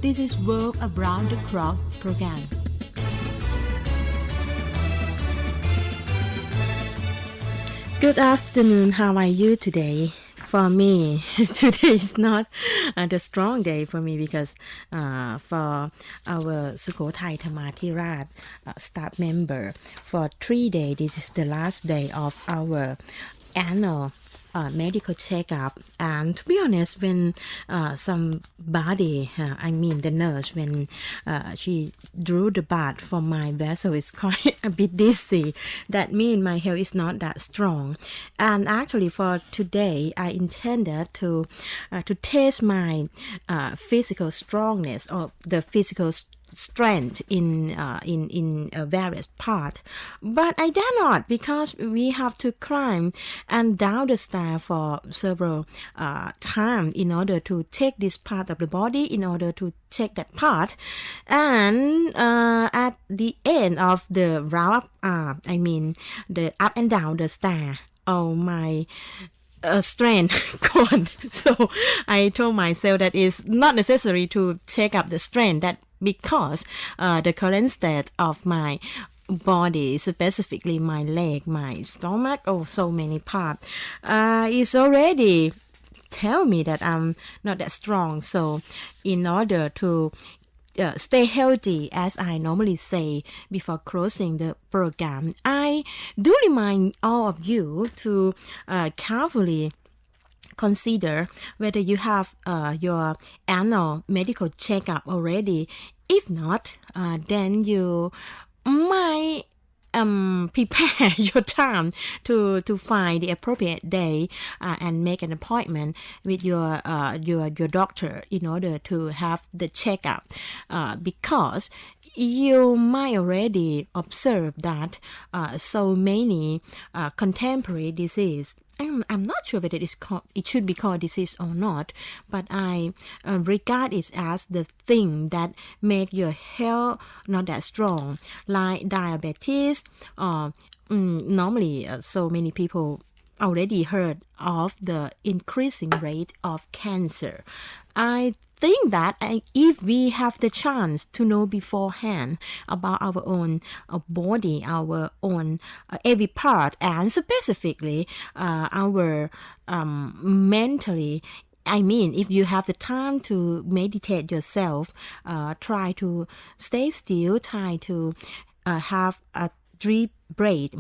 This is World Around the Clock program. Good afternoon. How are you today? For me, today is not the strong day for me because for our Sukhothai Thamathiraj staff member, for 3 days, this is the last day of our annual medical checkup. And to be honest, when somebody, I mean the nurse, when she drew the blood from my vessel, it's quite a bit dizzy. That means my health is not that strong. And actually, for today, I intended to test my physical strongness or the physical strength in various parts, but I dare not because we have to climb and down the stair for several times in order to check this part of the body, in order to check that part, and at the end of the round, I mean the up and down the stair, oh my strength gone. So I told myself that it's not necessary to check up the strength, that because the current state of my body, specifically my leg, my stomach, so many parts, is already tell me that I'm not that strong. So in order to stay healthy, as I normally say before closing the program, I do remind all of you to carefully consider whether you have your annual medical checkup already. If not, then you might prepare your time to find the appropriate day and make an appointment with your doctor in order to have the checkup, because you might already observe that so many contemporary disease. I'm not sure whether it should be called disease or not, but I regard it as the thing that make your health not that strong, like diabetes. Normally, so many people already heard of the increasing rate of cancer. I think that if we have the chance to know beforehand about our own body, our own every part, and specifically our mentally, I mean, if you have the time to meditate yourself, try to stay still, try to have a deep breath,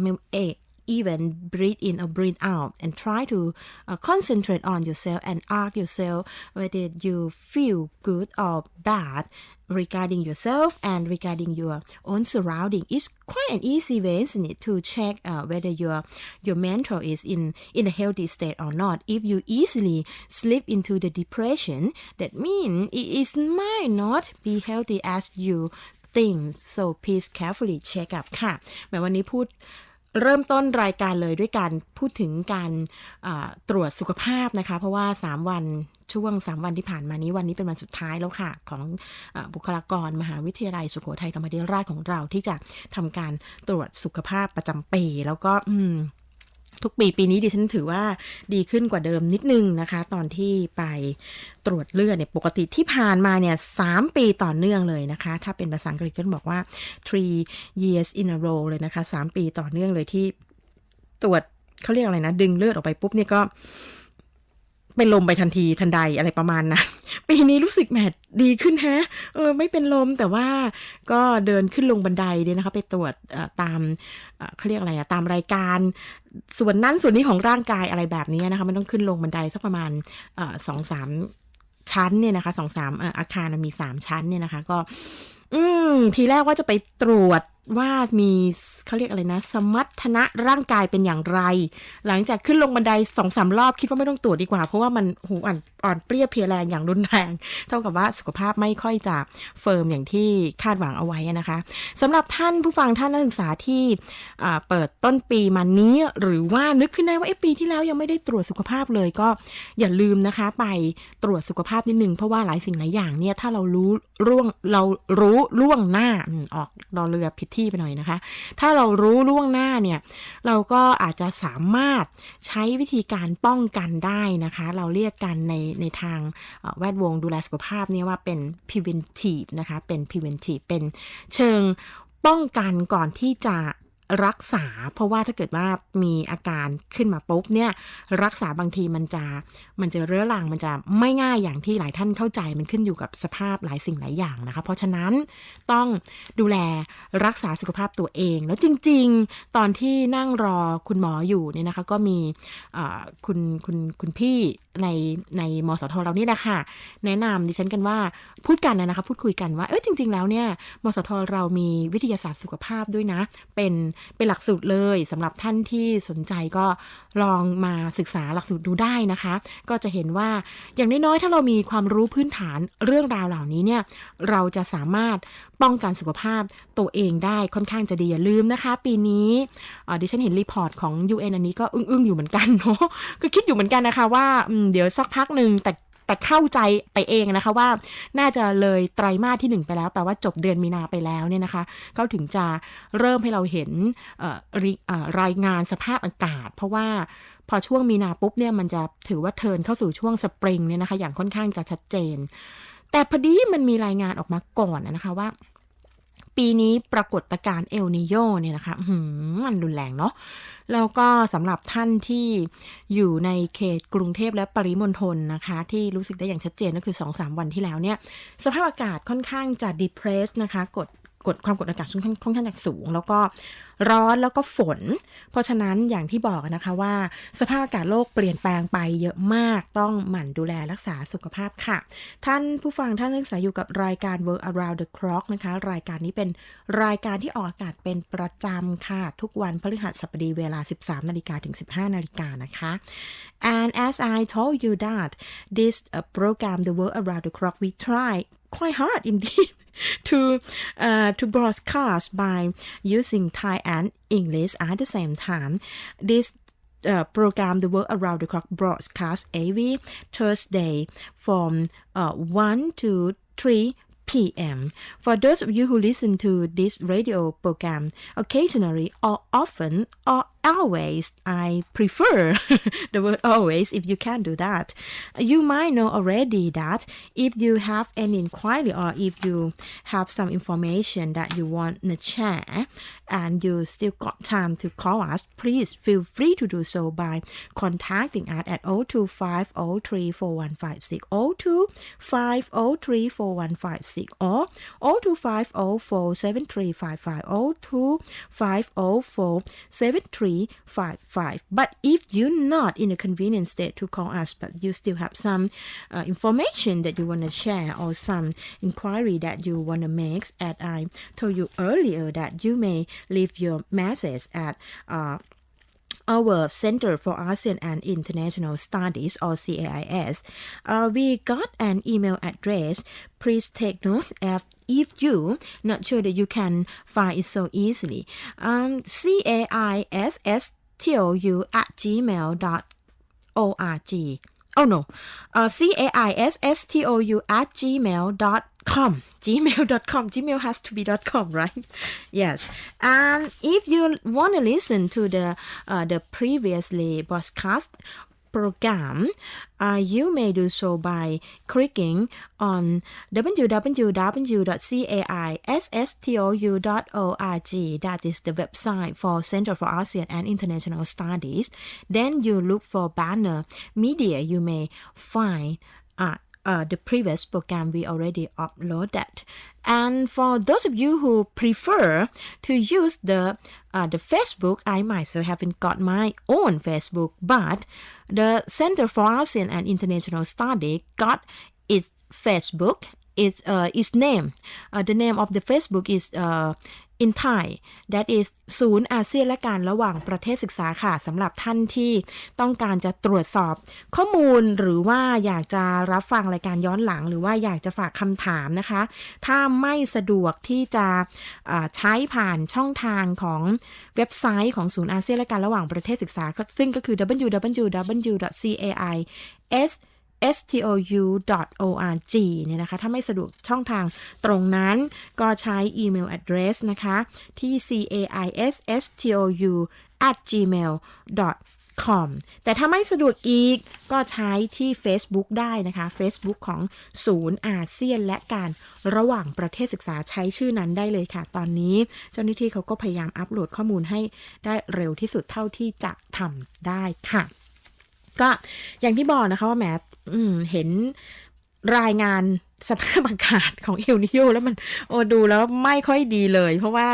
even breathe in or breathe out, and try to concentrate on yourself and ask yourself whether you feel good or bad regarding yourself and regarding your own surrounding. It's quite an easy way, isn't it, to check whether your mental is in a healthy state or not. If you easily slip into the depression, that means it might not be healthy as you think. So please carefully check up ค่ะแม้วันนี้พูดเริ่มต้นรายการเลยด้วยการพูดถึงการตรวจสุขภาพนะคะเพราะว่า3วันที่ผ่านมานี้วันนี้เป็นวันสุดท้ายแล้วค่ะของบุคลากรมหาวิทยาลัยสุโขทัยธรรมาธิราชของเราที่จะทำการตรวจสุขภาพประจำปีแล้วก็ทุกปีนี้ดิฉันถือว่าดีขึ้นกว่าเดิมนิดนึงนะคะตอนที่ไปตรวจเลือดเนี่ยปกติที่ผ่านมาเนี่ย3 ปีต่อเนื่องเลยนะคะถ้าเป็นภาษาอังกฤษก็บอกว่า 3 years in a row เลยนะคะ3 ปีต่อเนื่องเลยที่ตรวจเขาเรียกอะไรนะดึงเลือดออกไปปุ๊บเนี่ยก็เป็นลมไปทันทีทันใดอะไรประมาณนั้นปีนี้รู้สึกแหมดีขึ้นฮะไม่เป็นลมแต่ว่าก็เดินขึ้นลงบันไดด้วยนะคะไปตรวจตามเขาเรียกอะไรตามรายการส่วนนั้นส่วนนี้ของร่างกายอะไรแบบนี้นะคะมันต้องขึ้นลงบันไดสักประมาณ2-3 ชั้นเนี่ยนะคะ2-3 อาคารมันมี3 ชั้นเนี่ยนะคะก็ทีแรกว่าจะไปตรวจว่ามีเขาเรียกอะไรนะสมรรถนะร่างกายเป็นอย่างไรหลังจากขึ้นลงบันได 2-3 รอบคิดว่าไม่ต้องตรวจดีกว่าเพราะว่ามันอ่อนเปรี้ยเพลียแรงอย่างรุนแรงเท่ากับว่าสุขภาพไม่ค่อยจะเฟิร์มอย่างที่คาดหวังเอาไว้นะคะสำหรับท่านผู้ฟังท่านนักศึกษาที่เปิดต้นปีมานี้หรือว่านึกขึ้นได้ว่าปีที่แล้วยังไม่ได้ตรวจสุขภาพเลยก็อย่าลืมนะคะไปตรวจสุขภาพนิดนึงเพราะว่าหลายสิ่งหลายอย่างเนี่ยถ้าเรารู้ล่วงหน้าออกรอเรือผิด ที่ไปหน่อยนะคะถ้าเรารู้ล่วงหน้าเนี่ยเราก็อาจจะสามารถใช้วิธีการป้องกันได้นะคะเราเรียกกันในทางแวดวงดูแลสุขภาพเนี่ยว่าเป็น preventive นะคะเป็น preventive เป็นเชิงป้องกันก่อนที่จะรักษาเพราะว่าถ้าเกิดว่ามีอาการขึ้นมาปุ๊บเนี่ยรักษาบางทีมันจะเรื้อรังมันจะไม่ง่ายอย่างที่หลายท่านเข้าใจมันขึ้นอยู่กับสภาพหลายสิ่งหลายอย่างนะคะเพราะฉะนั้นต้องดูแลรักษาสุขภาพตัวเองแล้วจริงๆตอนที่นั่งรอคุณหมออยู่เนี่ยนะคะก็มีคุณพี่ในมสทเรานี่แหละค่ะแนะนำดิฉันกันว่าพูดกันนะคะพูดคุยกันว่าจริงๆแล้วเนี่ยมสทเรามีวิทยาศาสตร์สุขภาพด้วยนะเป็นหลักสูตรเลยสำหรับท่านที่สนใจก็ลองมาศึกษาหลักสูตรดูได้นะคะก็จะเห็นว่าอย่างน้อยๆถ้าเรามีความรู้พื้นฐานเรื่องราวเหล่านี้เนี่ยเราจะสามารถป้องกันสุขภาพตัวเองได้ค่อนข้างจะดีอย่าลืมนะคะปีนี้ดิฉันเห็นรีพอร์ตของ UN อันนี้ก็อึ้งๆอยู่เหมือนกันเนาะก็คิดอยู่เหมือนกันนะคะว่าเดี๋ยวสักพักนึงแต่เข้าใจไปเองนะคะว่าน่าจะเลยไตรมาสที่1ไปแล้วแปลว่าจบเดือนมีนาไปแล้วเนี่ยนะคะเขาถึงจะเริ่มให้เราเห็นรายงานสภาพอากาศเพราะว่าพอช่วงมีนาปุ๊บเนี่ยมันจะถือว่าเทิร์นเข้าสู่ช่วงสปริงเนี่ยนะคะอย่างค่อนข้างจะชัดเจนแต่พอดีมันมีรายงานออกมาก่อนนะคะว่าปีนี้ปรากฏการณ์เอลนีโญเนี่ยนะคะมันรุนแรงเนาะแล้วก็สำหรับท่านที่อยู่ในเขตกรุงเทพและปริมณฑลนะคะที่รู้สึกได้อย่างชัดเจนก็คือ 2-3 วันที่แล้วเนี่ยสภาพอากาศค่อนข้างจะ depress นะคะความกดอากาศค่อนข้างจะสูงแล้วก็ร้อนแล้วก็ฝนเพราะฉะนั้นอย่างที่บอกนะคะว่าสภาพอากาศโลกเปลี่ยนแปลงไปเยอะมากต้องหมั่นดูแลรักษาสุขภาพค่ะท่านผู้ฟังท่านนักศึกษาอยู่กับรายการ World Around the Clock นะคะรายการนี้เป็นรายการที่ออกอากาศเป็นประจำค่ะทุกวันพฤหัสบดีเวลา 13 นาฬิกาถึง 15 นาฬิกานะคะ and as I told you that this program the World Around the Clock we try quite hard indeed to broadcast by using Thai and English at the same time. This program, the World Around the Clock, broadcast every Thursday from 1 to 3 p.m. For those of you who listen to this radio program occasionally or often or always, I prefer the word always if you can do that. You might know already that if you have any inquiry or if you have some information that you want to share and you still got time to call us, please feel free to do so by contacting us at 025034156 025034156 or 025047355 025047355. But if you're not in a convenient state to call us, but you still have some information that you want to share or some inquiry that you want to make, as I told you earlier, that you may leave your message at our Center for ASEAN and International Studies or CAIS. We got an email address. Please take note if you not sure that you can find it so easily. CAISSTOU@gmail.org. Oh no, CAISSTOU@gmail.com. Gmail has to be .com, right? Yes. And if you want to listen to the previously broadcast program, you may do so by clicking on www.caisstou.org. That is the website for Center for ASEAN and International Studies. Then you look for banner media. You may find the previous program we already uploaded. And for those of you who prefer to use the Facebook, I myself haven't got my own Facebook, but the Center for ASEAN and International Studies got its Facebook. Its name. The name of the Facebook is in Thai. That is ศูนย์อาเซียนและการระหว่างประเทศศึกษาค่ะสำหรับท่านที่ต้องการจะตรวจสอบข้อมูลหรือว่าอยากจะรับฟังรายการย้อนหลังหรือว่าอยากจะฝากคำถามนะคะถ้าไม่สะดวกที่จะใช้ผ่านช่องทางของเว็บไซต์ของศูนย์อาเซียนและการระหว่างประเทศศึกษาซึ่งก็คือ www.cais stou.org เนี่ยนะคะถ้าไม่สะดวกช่องทางตรงนั้นก็ใช้อีเมล address นะคะที่ caisstu@gmail.com แต่ถ้าไม่สะดวกอีกก็ใช้ที่ Facebook ได้นะคะ Facebook ของศูนย์อาเซียนและการระหว่างประเทศศึกษาใช้ชื่อนั้นได้เลยค่ะตอนนี้เจ้าหน้าที่เขาก็พยายามอัปโหลดข้อมูลให้ได้เร็วที่สุดเท่าที่จะทำได้ค่ะก็อย่างที่บอกนะคะว่าแหมเห็นรายงานสภาพอากาศของเอลนิโญแล้วมันดูแล้วไม่ค่อยดีเลยเพราะว่า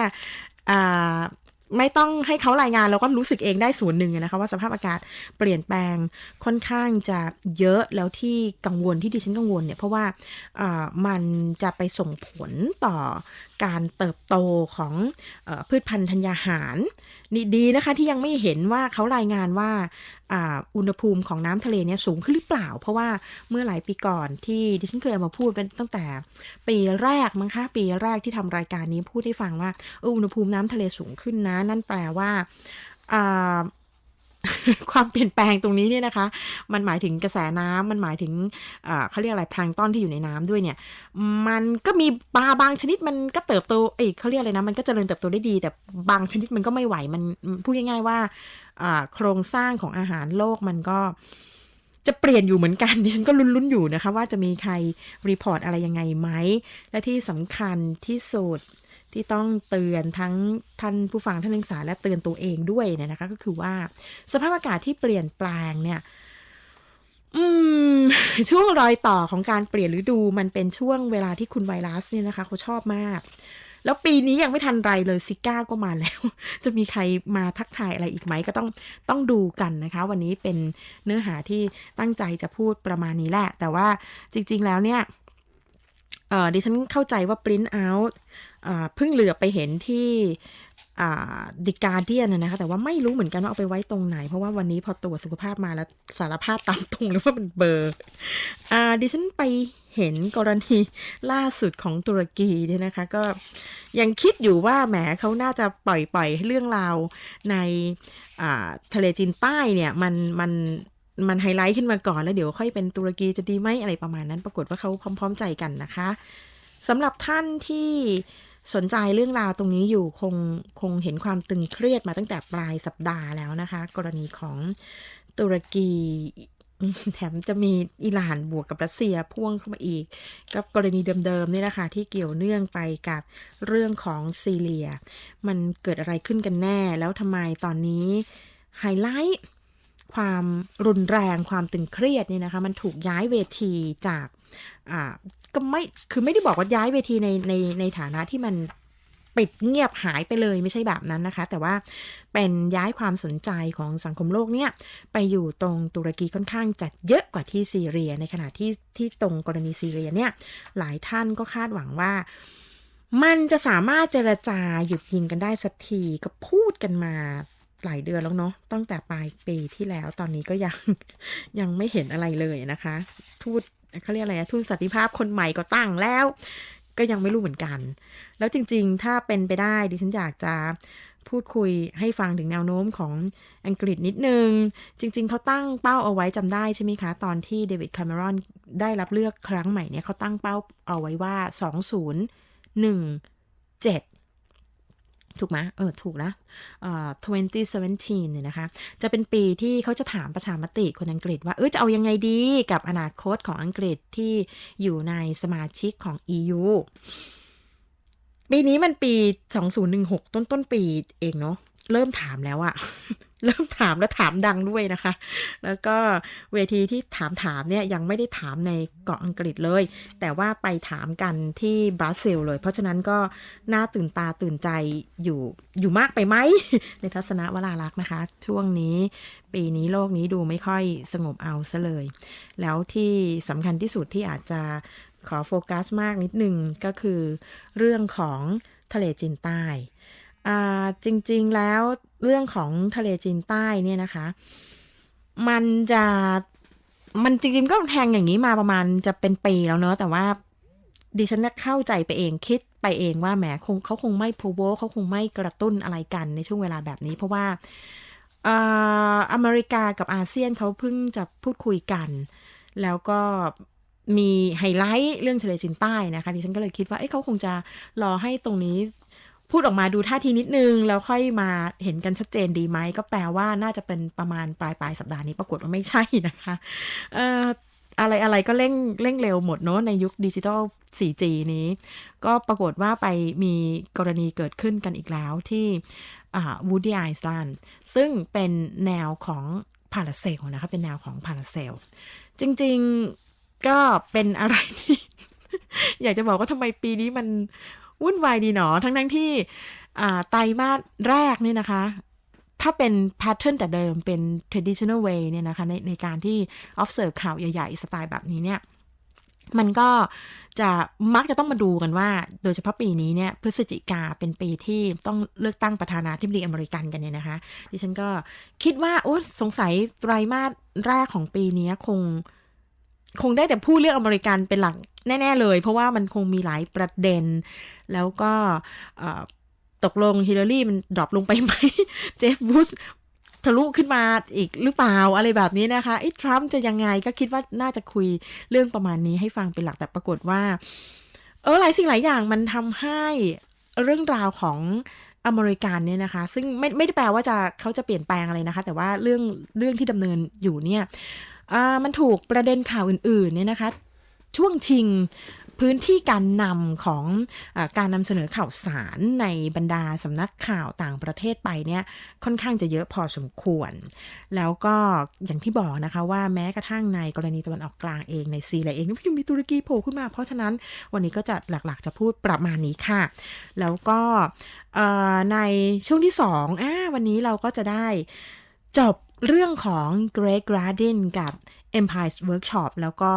ไม่ต้องให้เขารายงานเราก็รู้สึกเองได้ส่วนหนึ่งนะคะว่าสภาพอากาศเปลี่ยนแปลงค่อนข้างจะเยอะแล้วที่กังวลที่ดิฉันกังวลเนี่ยเพราะว่ามันจะไปส่งผลต่อการเติบโตของพืชพันธุ์ธัญญาหารนี่ดีนะคะที่ยังไม่เห็นว่าเขารายงานว่าอุณหภูมิของน้ำทะเลเนี่ยสูงขึ้นหรือเปล่าเพราะว่าเมื่อหลายปีก่อนที่ดิฉันเคยเอามาพูดเป็นตั้งแต่ปีแรกมั้งคะปีแรกที่ทำรายการนี้พูดให้ฟังว่าอุณหภูมิน้ำทะเลสูงขึ้นนะนั่นแปลว่าความเปลี่ยนแปลงตรงนี้เนี่ยนะคะมันหมายถึงกระแสน้ำมันหมายถึงเขาเรียกอะไรแพลงก์ตอนที่อยู่ในน้ำด้วยเนี่ยมันก็มีปลาบางชนิดมันก็เติบโตเขาเรียกอะไรนะมันก็เจริญเติบโตได้ดีแต่บางชนิดมันก็ไม่ไหวมันพูดง่ายๆว่าโครงสร้างของอาหารโลกมันก็จะเปลี่ยนอยู่เหมือนกันดิฉันก็ลุ้นๆอยู่นะคะว่าจะมีใครรีพอร์ตอะไรยังไงไหมและที่สำคัญที่สุดที่ต้องเตือนทั้งท่านผู้ฟังท่านนักศึกษาและเตือนตัวเองด้วยเนี่ยนะคะก็คือว่าสภาพอากาศที่เปลี่ยนแปลงเนี่ยช่วงรอยต่อของการเปลี่ยนฤดูมันเป็นช่วงเวลาที่คุณไวรัสเนี่ยนะคะเขาชอบมากแล้วปีนี้ยังไม่ทันไรเลยซิก้าก็มาแล้วจะมีใครมาทักทายอะไรอีกไหมก็ต้องดูกันนะคะวันนี้เป็นเนื้อหาที่ตั้งใจจะพูดประมาณนี้แหละแต่ว่าจริงๆแล้วเนี่ยดิฉันเข้าใจว่า print out เพิ่งเหลือไปเห็นที่The Guardian นะคะแต่ว่าไม่รู้เหมือนกันว่าเอาไปไว้ตรงไหนเพราะว่าวันนี้พอตรวจสุขภาพมาแล้วสารภาพตามตรงเลยว่ามันเบลอดิฉันไปเห็นกรณีล่าสุดของตุรกีเนี่ยนะคะก็ยังคิดอยู่ว่าแหมเขาน่าจะปล่อยเรื่องราวในทะเลจีนใต้เนี่ยมันไฮไลท์ขึ้นมาก่อนแล้วเดี๋ยวค่อยเป็นตุรกีจะดีไหมอะไรประมาณนั้นปรากฏว่าเขาพร้อมๆใจกันนะคะสำหรับท่านที่สนใจเรื่องราวตรงนี้อยู่คงเห็นความตึงเครียดมาตั้งแต่ปลายสัปดาห์แล้วนะคะกรณีของตุรกีแถมจะมีอิหร่านบวกกับรัสเซียพ่วงเข้ามาอีกกับกรณีเดิมๆนี่นะคะที่เกี่ยวเนื่องไปกับเรื่องของซีเรียมันเกิดอะไรขึ้นกันแน่แล้วทำไมตอนนี้ไฮไลท์ความรุนแรงความตึงเครียดนี่นะคะมันถูกย้ายเวทีจากก็ไม่ได้บอกว่าย้ายเวทีในฐานะที่มันปิดเงียบหายไปเลยไม่ใช่แบบนั้นนะคะแต่ว่าเป็นย้ายความสนใจของสังคมโลกเนี่ยไปอยู่ตรงตุรกีค่อนข้างจัดเยอะกว่าที่ซีเรียในขณะที่ตรงกรณีซีเรียเนี่ยหลายท่านก็คาดหวังว่ามันจะสามารถเจรจาหยุดยิงกันได้สักทีก็พูดกันมาหลายเดือนแล้วเนาะตั้งแต่ปลายปีที่แล้วตอนนี้ก็ยังไม่เห็นอะไรเลยนะคะทูตเขาเรียกอะไรทูตสันติภาพคนใหม่ก็ตั้งแล้วก็ยังไม่รู้เหมือนกันแล้วจริงๆถ้าเป็นไปได้ดิฉันอยากจะพูดคุยให้ฟังถึงแนวโน้มของอังกฤษนิดนึงจริงๆเขาตั้งเป้าเอาไว้จำได้ใช่ไหมคะตอนที่เดวิดแคมเมรอนได้รับเลือกครั้งใหม่เนี่ยเขาตั้งเป้าเอาไว้ว่า2017ถูกไหมถูกนะ2017เนี่ยนะคะจะเป็นปีที่เขาจะถามประชามติคนอังกฤษว่าจะเอายังไงดีกับอนาคตของอังกฤษที่อยู่ในสมาชิกของ EU ปีนี้มันปี2016ต้นปีเองเนาะเริ่มถามแล้วอะ เริ่มถามแล้วถามดังด้วยนะคะแล้วก็เวทีที่ถามเนี่ยยังไม่ได้ถามในเกาะอังกฤษเลยแต่ว่าไปถามกันที่บราซิลเลยเพราะฉะนั้นก็น่าตื่นตาตื่นใจอยู่มากไปไหม ในทัศนวราลักษณ์นะคะช่วงนี้ปีนี้โลกนี้ดูไม่ค่อยสงบเอาซะเลยแล้วที่สำคัญที่สุดที่อาจจะขอโฟกัสมากนิดนึงก็คือเรื่องของทะเลจีนใต้จริงๆแล้วเรื่องของทะเลจีนใต้เนี่ยนะคะมันจริงๆก็แทงอย่างนี้มาประมาณจะเป็นปีแล้วเนอะแต่ว่าดิฉันเข้าใจไปเองคิดไปเองว่าแหมเขาคงไม่โพโวเขาคงไม่กระตุ้นอะไรกันในช่วงเวลาแบบนี้เพราะว่าอเมริกากับอาเซียนเขาเพิ่งจะพูดคุยกัน แล้วก็มีไฮไลท์เรื่องทะเลจีนใต้นะคะดิฉันก็เลยคิดว่าเขาคงจะรอให้ตรงนี้พูดออกมาดูท่าทีนิดนึงแล้วค่อยมาเห็นกันชัดเจนดีไหมก็แปลว่าน่าจะเป็นประมาณปลายสัปดาห์นี้ปรากฏว่าไม่ใช่นะคะอะไรก็เร่งเร็วหมดเนาะในยุคดิจิทัล 4G นี้ก็ปรากฏว่าไปมีกรณีเกิดขึ้นกันอีกแล้วที่วูดดี้ไอแลนด์ซึ่งเป็นแนวของพาราเซลนะคะเป็นแนวของพาราเซลจริงๆก็เป็นอะไรที่ อยากจะบอกว่าทำไมปีนี้มันวุ่นวายดีหนอทั้งที่ไตรมาสแรกนี่นะคะถ้าเป็น pattern แต่เดิมเป็น traditional way เนี่ยนะคะในการที่ observe ข่าวใหญ่ๆสไตล์แบบนี้เนี่ยมันก็จะมักจะต้องมาดูกันว่าโดยเฉพาะปีนี้เนี่ยพฤศจิกาเป็นปีที่ต้องเลือกตั้งประธานาธิบดีอเมริกันกันเนี่ยนะคะดิฉันก็คิดว่าสงสัยไตรมาสแรกของปีนี้คงได้แต่พูดเรื่องอเมริกันเป็นหลักแน่ๆเลยเพราะว่ามันคงมีหลายประเด็นแล้วก็ตกลงฮิลลารีมันดรอปลงไปไหม เจฟบูชทะลุขึ้นมาอีกหรือเปล่าอะไรแบบนี้นะคะทรัมป์จะยังไงก็คิดว่าน่าจะคุยเรื่องประมาณนี้ให้ฟังเป็นหลักแต่ปรากฏว่าหลายสิ่งหลายอย่างมันทำให้เรื่องราวของอเมริกันเนี่ยนะคะซึ่งไม่ได้แปลว่าเขาจะเปลี่ยนแปลงอะไรนะคะแต่ว่าเรื่องที่ดำเนินอยู่เนี่ยมันถูกประเด็นข่าวอื่นๆเนี่ยนะคะช่วงชิงพื้นที่การนำของการนำเสนอข่าวสารในบรรดาสำนักข่าวต่างประเทศไปเนี่ยค่อนข้างจะเยอะพอสมควรแล้วก็อย่างที่บอกนะคะว่าแม้กระทั่งในกรณีตะวันออกกลางเองในซีเรียเองก็ยังมีตุรกีโผล่ขึ้นมาเพราะฉะนั้นวันนี้ก็จะหลักๆจะพูดประมาณนี้ค่ะแล้วก็ในช่วงที่2วันนี้เราก็จะได้จบเรื่องของ Greg Gradin กับ Empire Workshop แล้วก็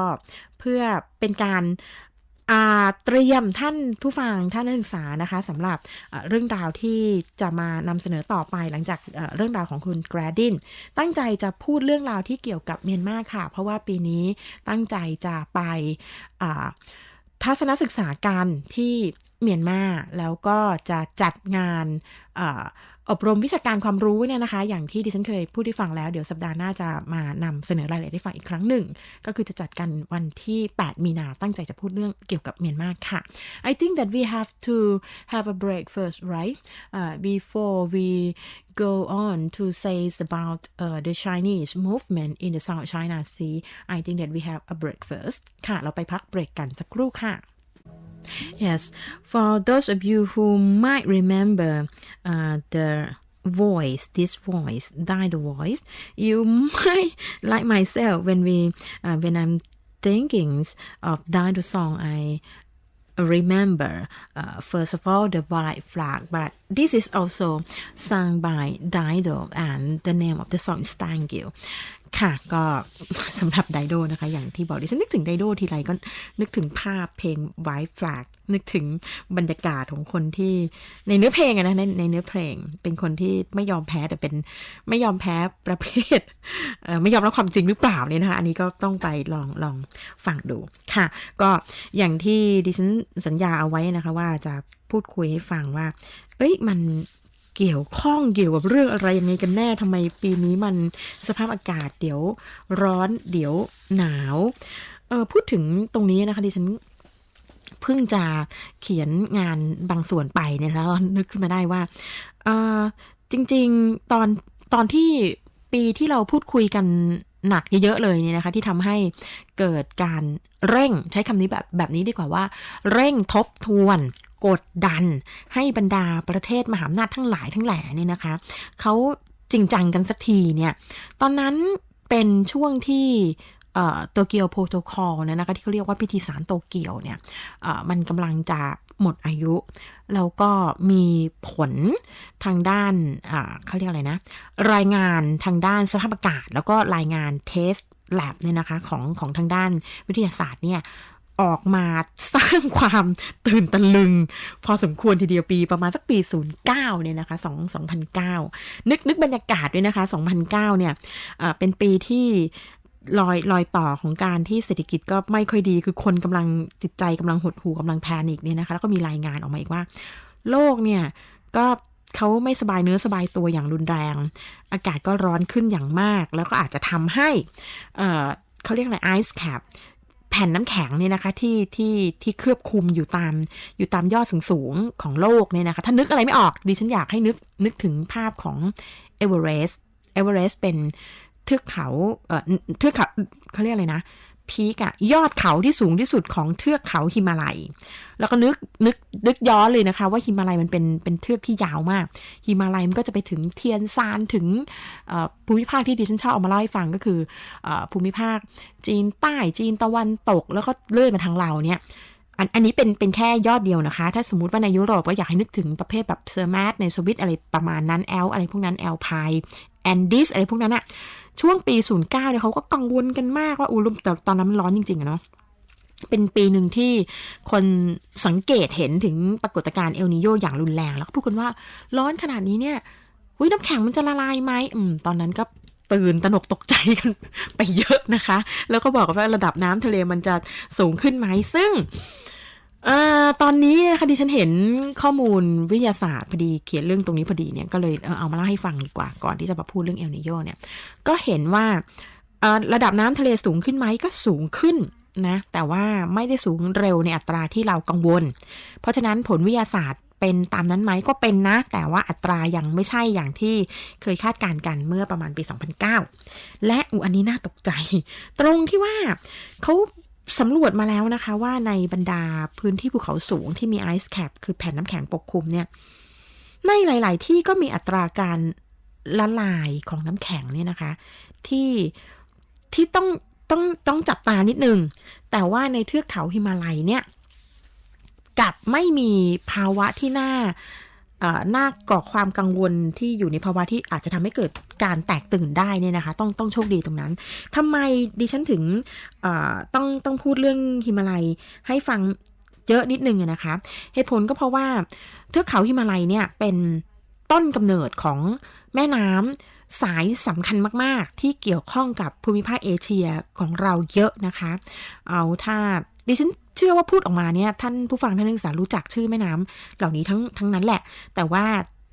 เพื่อเป็นการเตรียมท่านผู้ฟังท่านนักศึกษานะคะสำหรับเรื่องราวที่จะมานำเสนอต่อไปหลังจากเรื่องราวของคุณ Gradin ตั้งใจจะพูดเรื่องราวที่เกี่ยวกับเมียนมาค่ะเพราะว่าปีนี้ตั้งใจจะไปทัศนศึกษากันที่เมียนมาแล้วก็จะจัดงานอบรมวิชาการความรู้เนี่ยนะคะอย่างที่ดิฉันเคยพูดให้ฟังแล้วเดี๋ยวสัปดาห์หน้าจะมานำเสนอรายละเอียดให้ฟังอีกครั้งหนึ่งก็คือจะจัดกันวันที่8มีนาตั้งใจจะพูดเรื่องเกี่ยวกับเมียนมาค่ะ I think that we have to have a break first right before we go on to say about the Chinese movement in the South China Sea I think that we have a break first ค่ะเราไปพักเบรกกันสักครู่ค่ะYes, for those of you who might remember this voice, Dido voice, you might, like myself, when I'm thinking of Dido song, I remember, first of all, the white flag, but this is also sung by Dido, and the name of the song is Thank You.ค่ะก็สำหรับไดโดนะคะอย่างที่บอกดิฉันนึกถึงไดโดทีไรก็นึกถึงภาพเพลง White Flag นึกถึงบรรยากาศของคนที่ในเนื้อเพลงนะในเนื้อเพลงเป็นคนที่ไม่ยอมแพ้แต่เป็นไม่ยอมแพ้ประเภทไม่ยอมรับความจริงหรือเปล่าเนี่ยนะคะอันนี้ก็ต้องไปลองฟังดูค่ะอย่างที่ดิฉันสัญญาเอาไว้นะคะว่าจะพูดคุยให้ฟังว่ามันเกี่ยวกับเรื่องอะไรยังไงกันแน่ทำไมปีนี้มันสภาพอากาศเดี๋ยวร้อนเดี๋ยวหนาวพูดถึงตรงนี้นะคะดิฉันเพิ่งจะเขียนงานบางส่วนไปเนี่ยแล้วนึกขึ้นมาได้ว่าจริงๆตอนที่ปีที่เราพูดคุยกันหนักเยอะๆเลยเนี่ยนะคะที่ทำให้เกิดการเร่งใช้คำนี้แบบนี้ดีกว่าว่าเร่งทบทวนกดดันให้บรรดาประเทศมหาอำนาจทั้งหลายทั้งแหล่เนี่ยนะคะเขาจริงจังกันสักทีเนี่ยตอนนั้นเป็นช่วงที่โตเกียวโปรโตคอลนะคะที่เขาเรียกว่าพิธีสารโตเกียวเนี่ยมันกำลังจะหมดอายุแล้วก็มีผลทางด้านเขาเรียกอะไรนะรายงานทางด้านสภาพอากาศแล้วก็รายงานเทสแลบเนี่ยนะคะของทางด้านวิทยาศาสตร์เนี่ยออกมาสร้างความตื่นตะลึงพอสมควรทีเดียวปีประมาณสักปี09เนี่ยนะคะ2009นึกบรรยากาศด้วยนะคะ2009เนี่ยเป็นปีที่รอยต่อของการที่เศรษฐกิจก็ไม่ค่อยดีคือคนกำลังจิตใจกำลังหดหู่กำลังแพนิคเนี่ยนะคะแล้วก็มีรายงานออกมาอีกว่าโลกเนี่ยก็เขาไม่สบายเนื้อสบายตัวอย่างรุนแรงอากาศก็ร้อนขึ้นอย่างมากแล้วก็อาจจะทำให้ เขาเรียกอะไรไอซ์แคปแผ่นน้ำแข็งเนี่ยนะคะที่เคลือบคลุมอยู่ตามยอดสูงๆของโลกเนี่ยนะคะถ้านึกอะไรไม่ออกดิฉันอยากให้นึกถึงภาพของเอเวอเรสต์เป็นเทือกเขาเขาเรียกอะไรนะพีกอะยอดเขาที่สูงที่สุดของเทือกเขาหิมาลัยแล้วก็นึกย้อนเลยนะคะว่าหิมาลัยมันเป็นเทือกที่ยาวมากหิมาลัยมันก็จะไปถึงเทียนซานถึงภูมิภาคที่ดิฉันชอบเอามาเล่าให้ฟังก็คือภูมิภาคจีนใต้จีนตะวันตกแล้วก็เลื่อยมาทางเราเนี่ยอันนี้เป็นแค่ยอดเดียวนะคะถ้าสมมุติว่าในยุโรปก็อยากให้นึกถึงประเภทแบบเซอร์แมสในสวิตอะไรประมาณนั้นแอลอะไรพวกนั้นแอลไพแอนดิสอะไรพวกนั้นอะช่วงปี09เนี่ยเขาก็กังวลกันมากว่าแต่ตอนนั้นมันร้อนจริงๆอะเนาะเป็นปีหนึ่งที่คนสังเกตเห็นถึงปรากฏการณ์เอลนีโญอย่างรุนแรงแล้วก็พูดกันว่าร้อนขนาดนี้เนี่ยน้ำแข็งมันจะละลายไหมตอนนั้นก็ตื่นตระหนกตกใจกันไปเยอะนะคะแล้วก็บอกว่าระดับน้ำทะเลมันจะสูงขึ้นไหมซึ่งตอนนี้นะคะดิฉันเห็นข้อมูลวิทยาศาสตร์พอดีเขียนเรื่องตรงนี้พอดีเนี่ยก็เลยเอามาเล่าให้ฟังดีกว่าก่อนที่จะมาพูดเรื่องเอลนีโญเนี่ยก็เห็นว่าระดับน้ำทะเลสูงขึ้นไหมก็สูงขึ้นนะแต่ว่าไม่ได้สูงเร็วในอัตราที่เรากังวลเพราะฉะนั้นผลวิทยาศาสตร์เป็นตามนั้นไหมก็เป็นนะแต่ว่าอัตรายังไม่ใช่อย่างที่เคยคาดการณ์กันเมื่อประมาณปี2009และอันนี้น่าตกใจตรงที่ว่าเขาสำรวจมาแล้วนะคะว่าในบรรดาพื้นที่ภูเขาสูงที่มีไอซ์แคปคือแผ่นน้ำแข็งปกคลุมเนี่ยในหลายๆที่ก็มีอัตราการละลายของน้ำแข็งเนี่ยนะคะที่ต้องจับตานิดนึงแต่ว่าในเทือกเขาหิมาลัยเนี่ยกับไม่มีภาวะที่น่าก่อความกังวลที่อยู่ในภาวะที่อาจจะทำให้เกิดการแตกตื่นได้เนี่ยนะคะต้องโชคดีตรงนั้นทำไมดิฉันถึงต้องพูดเรื่องหิมาลัยให้ฟังเยอะนิดนึงนะคะเหตุผลก็เพราะว่าเทือกเขาหิมาลัยเนี่ยเป็นต้นกำเนิดของแม่น้ำสายสำคัญมากๆที่เกี่ยวข้องกับภูมิภาคเอเชียของเราเยอะนะคะเอาถ้าดิฉันเชื่อว่าพูดออกมาเนี่ยท่านผู้ฟังท่านนักศึกษารู้จักชื่อแม่น้ำเหล่านี้ทั้งนั้นแหละแต่ว่า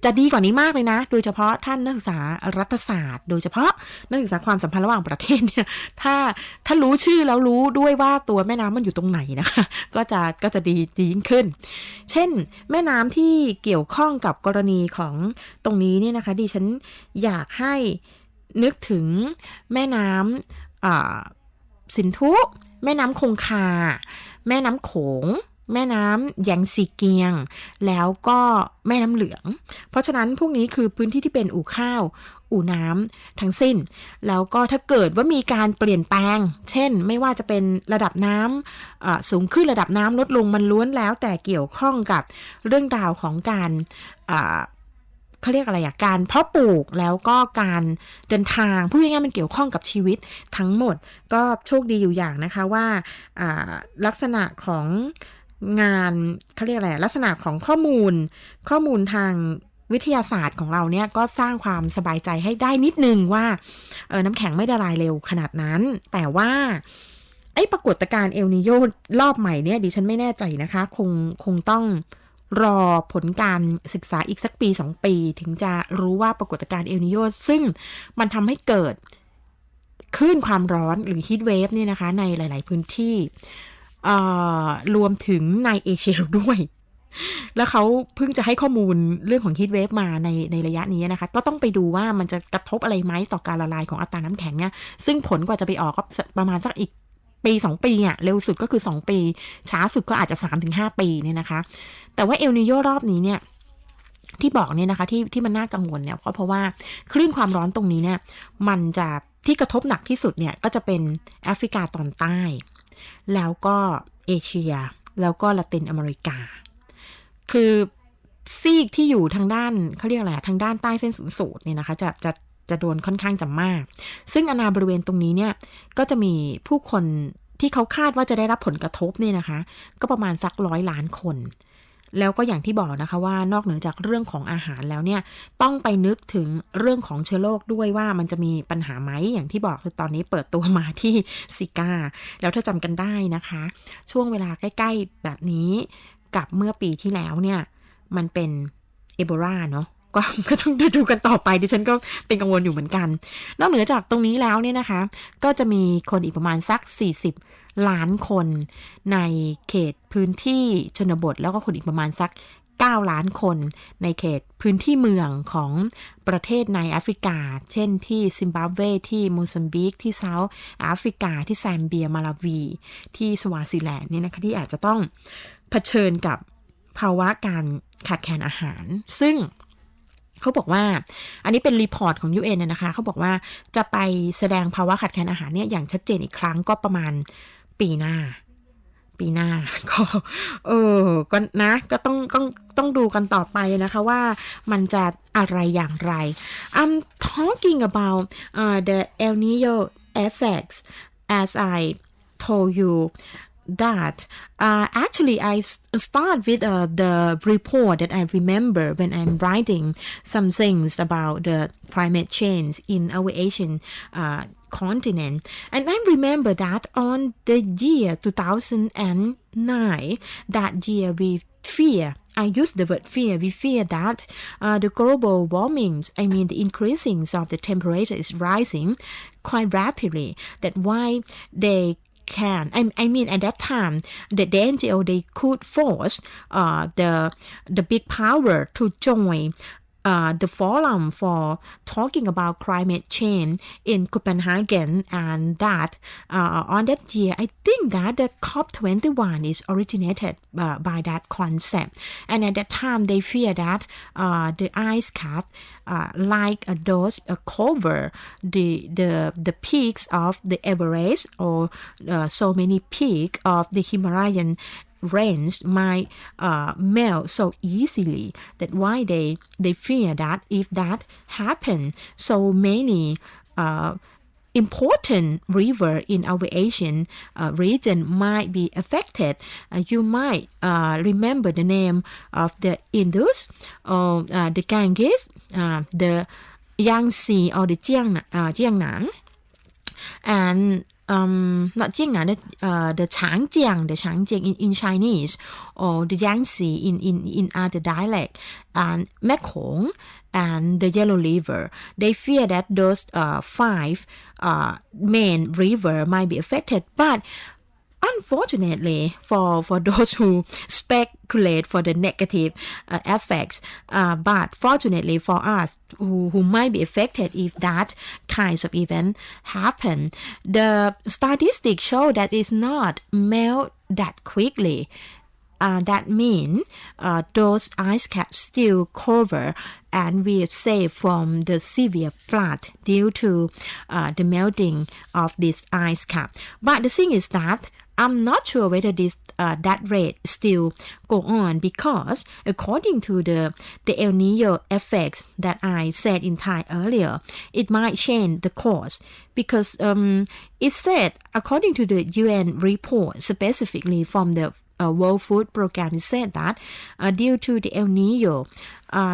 จะดีกว่านี้มากเลยนะโดยเฉพาะท่านนักศึกษารัฐศาสตร์โดยเฉพาะนักศึกษาความสัมพันธ์ระหว่างประเทศเนี่ยถ้ารู้ชื่อแล้วรู้ด้วยว่าตัวแม่น้ำมันอยู่ตรงไหนนะคะก็จะดียิ่งขึ้นเช่นแม่น้ำที่เกี่ยวข้องกับกรณีของตรงนี้เนี่ยนะคะดิฉันอยากให้นึกถึงแม่น้ำสินธุแม่น้ำคงคาแม่น้ำโขงแม่น้ำแยงซีเกียงแล้วก็แม่น้ำเหลืองเพราะฉะนั้นพวกนี้คือพื้นที่ที่เป็นอู่ข้าวอู่น้ำทั้งสิ้นแล้วก็ถ้าเกิดว่ามีการเปลี่ยนแปลงเช่นไม่ว่าจะเป็นระดับน้ำสูงขึ้นระดับน้ำลดลงมันล้วนแล้วแต่เกี่ยวข้องกับเรื่องราวของการเขาเรียกอะไรการเพาะปลูกแล้วก็การเดินทางพูดง่ายๆมันเกี่ยวข้องกับชีวิตทั้งหมดก็โชคดีอยู่อย่างนะคะว่าลักษณะของงานเขาเรียกอะไรลักษณะของข้อมูลทางวิทยาศาสตร์ของเราเนี่ยก็สร้างความสบายใจให้ได้นิดนึงว่าน้ำแข็งไม่ละลายเร็วขนาดนั้นแต่ว่าไอ้ปรากฏการณ์เอลนีโญรอบใหม่เนี่ยดิฉันไม่แน่ใจนะคะคงต้องรอผลการศึกษาอีกสักปี2ปีถึงจะรู้ว่าปรากฏการณ์เอลนีโญซึ่งมันทำให้เกิดคลื่นความร้อนหรือฮีทเวฟเนี่ยนะคะในหลายๆพื้นที่รวมถึงในเอเชียด้วยแล้วเขาเพิ่งจะให้ข้อมูลเรื่องของฮีทเวฟมาในระยะนี้นะคะก็ต้องไปดูว่ามันจะกระทบอะไรไหมต่อการละลายของอัตราน้ำแข็งเนี่ยซึ่งผลกว่าจะไปออกก็ประมาณสักอีกปี2ปีเร็วสุดก็คือ2ปีช้าสุดก็อาจจะ 3-5 ปีเนี่ยนะคะแต่ว่าเอลนีโญรอบนี้เนี่ยที่บอกเนี่ยนะคะที่มันน่ากังวลเนี่ยเพราะว่าคลื่นความร้อนตรงนี้เนี่ยมันจะที่กระทบหนักที่สุดเนี่ยก็จะเป็นแอฟริกาตอนใต้แล้วก็เอเชียแล้วก็ละตินอเมริกาคือซีกที่อยู่ทางด้านเขาเรียกอะไรทางด้านใต้เส้นศูนย์สูตรเนี่ยนะคะจะโดนค่อนข้างจะมากซึ่งอาณาบริเวณตรงนี้เนี่ยก็จะมีผู้คนที่เขาคาดว่าจะได้รับผลกระทบเนี่ยนะคะก็ประมาณสัก100 ล้านคนแล้วก็อย่างที่บอกนะคะว่านอกเหนือจากเรื่องของอาหารแล้วเนี่ยต้องไปนึกถึงเรื่องของเชื้อโรคด้วยว่ามันจะมีปัญหาไหมอย่างที่บอกคือตอนนี้เปิดตัวมาที่ซิก้าแล้วถ้าจำกันได้นะคะช่วงเวลาใกล้ๆแบบนี้กับเมื่อปีที่แล้วเนี่ยมันเป็นเอโบลาเนาะ ก็ต้องดูกันต่อไปดิฉันก็เป็นกังวลอยู่เหมือนกันนอกเหนือจากตรงนี้แล้วเนี่ยนะคะก็จะมีคนอีกประมาณสัก40ล้านคนในเขตพื้นที่ชนบทแล้วก็คนอีกประมาณสัก9ล้านคนในเขตพื้นที่เมืองของประเทศในแอฟริกาเช่นที่ซิมบับเวที่โมซัมบิกที่เซาท์แอฟริกาที่แซมเบียมาลาวีที่สวาซิแลนด์เนี่ยนะคะที่อาจจะต้องเผชิญกับภาวะการขาดแคลนอาหารซึ่งเขาบอกว่าอันนี้เป็นรีพอร์ตของ UN นะคะเขาบอกว่าจะไปแสดงภาวะขาดแคลนอาหารเนี่ยอย่างชัดเจนอีกครั้งก็ประมาณปีหน้าก็ก็นะก็ต้องดูกันต่อไปนะคะว่ามันจะอะไรอย่างไร I'm talking about the El Niño effects as I told you that actually I start with the report that I remember when I'm writing some things about the climate change in our Asian continent and I remember that on the year 2009 that year we fear I use the word fear. We fear that the global warming, I mean the increasing of the temperature is rising quite rapidly. That's why they can. I mean at that time, the NGO they could force the big power to join the forum for talking about climate change in Copenhagen, and that on that year, I think that the COP21 is originated by that concept. And at that time, they fear that the ice cap, like those cover the peaks of the Everest or so many peaks of the Himalayan range might melt so easily. That's why they fear that if that happen, so many important river in our Asian region might be affected. You might remember the name of the Indus or the Ganges, the Yangtze or the Jiangnan, and not Jiangnan, the Changjiang in Chinese, or the Yangtze in other dialect, and Mekong and the Yellow River. They fear that those 5 main river might be affected, but unfortunately for those who speculate for the negative effects, but fortunately for us who might be affected if that kinds of event happen, the statistics show that it's not melt that quickly. That means those ice caps still cover and we are safe from the severe flood due to the melting of this ice cap. But the thing is that I'm not sure whether this that rate still go on, because according to the El Niño effects that I said in Thai earlier, it might change the course, because it said according to the UN report specifically from the World Food Program, it said that due to the El Niño,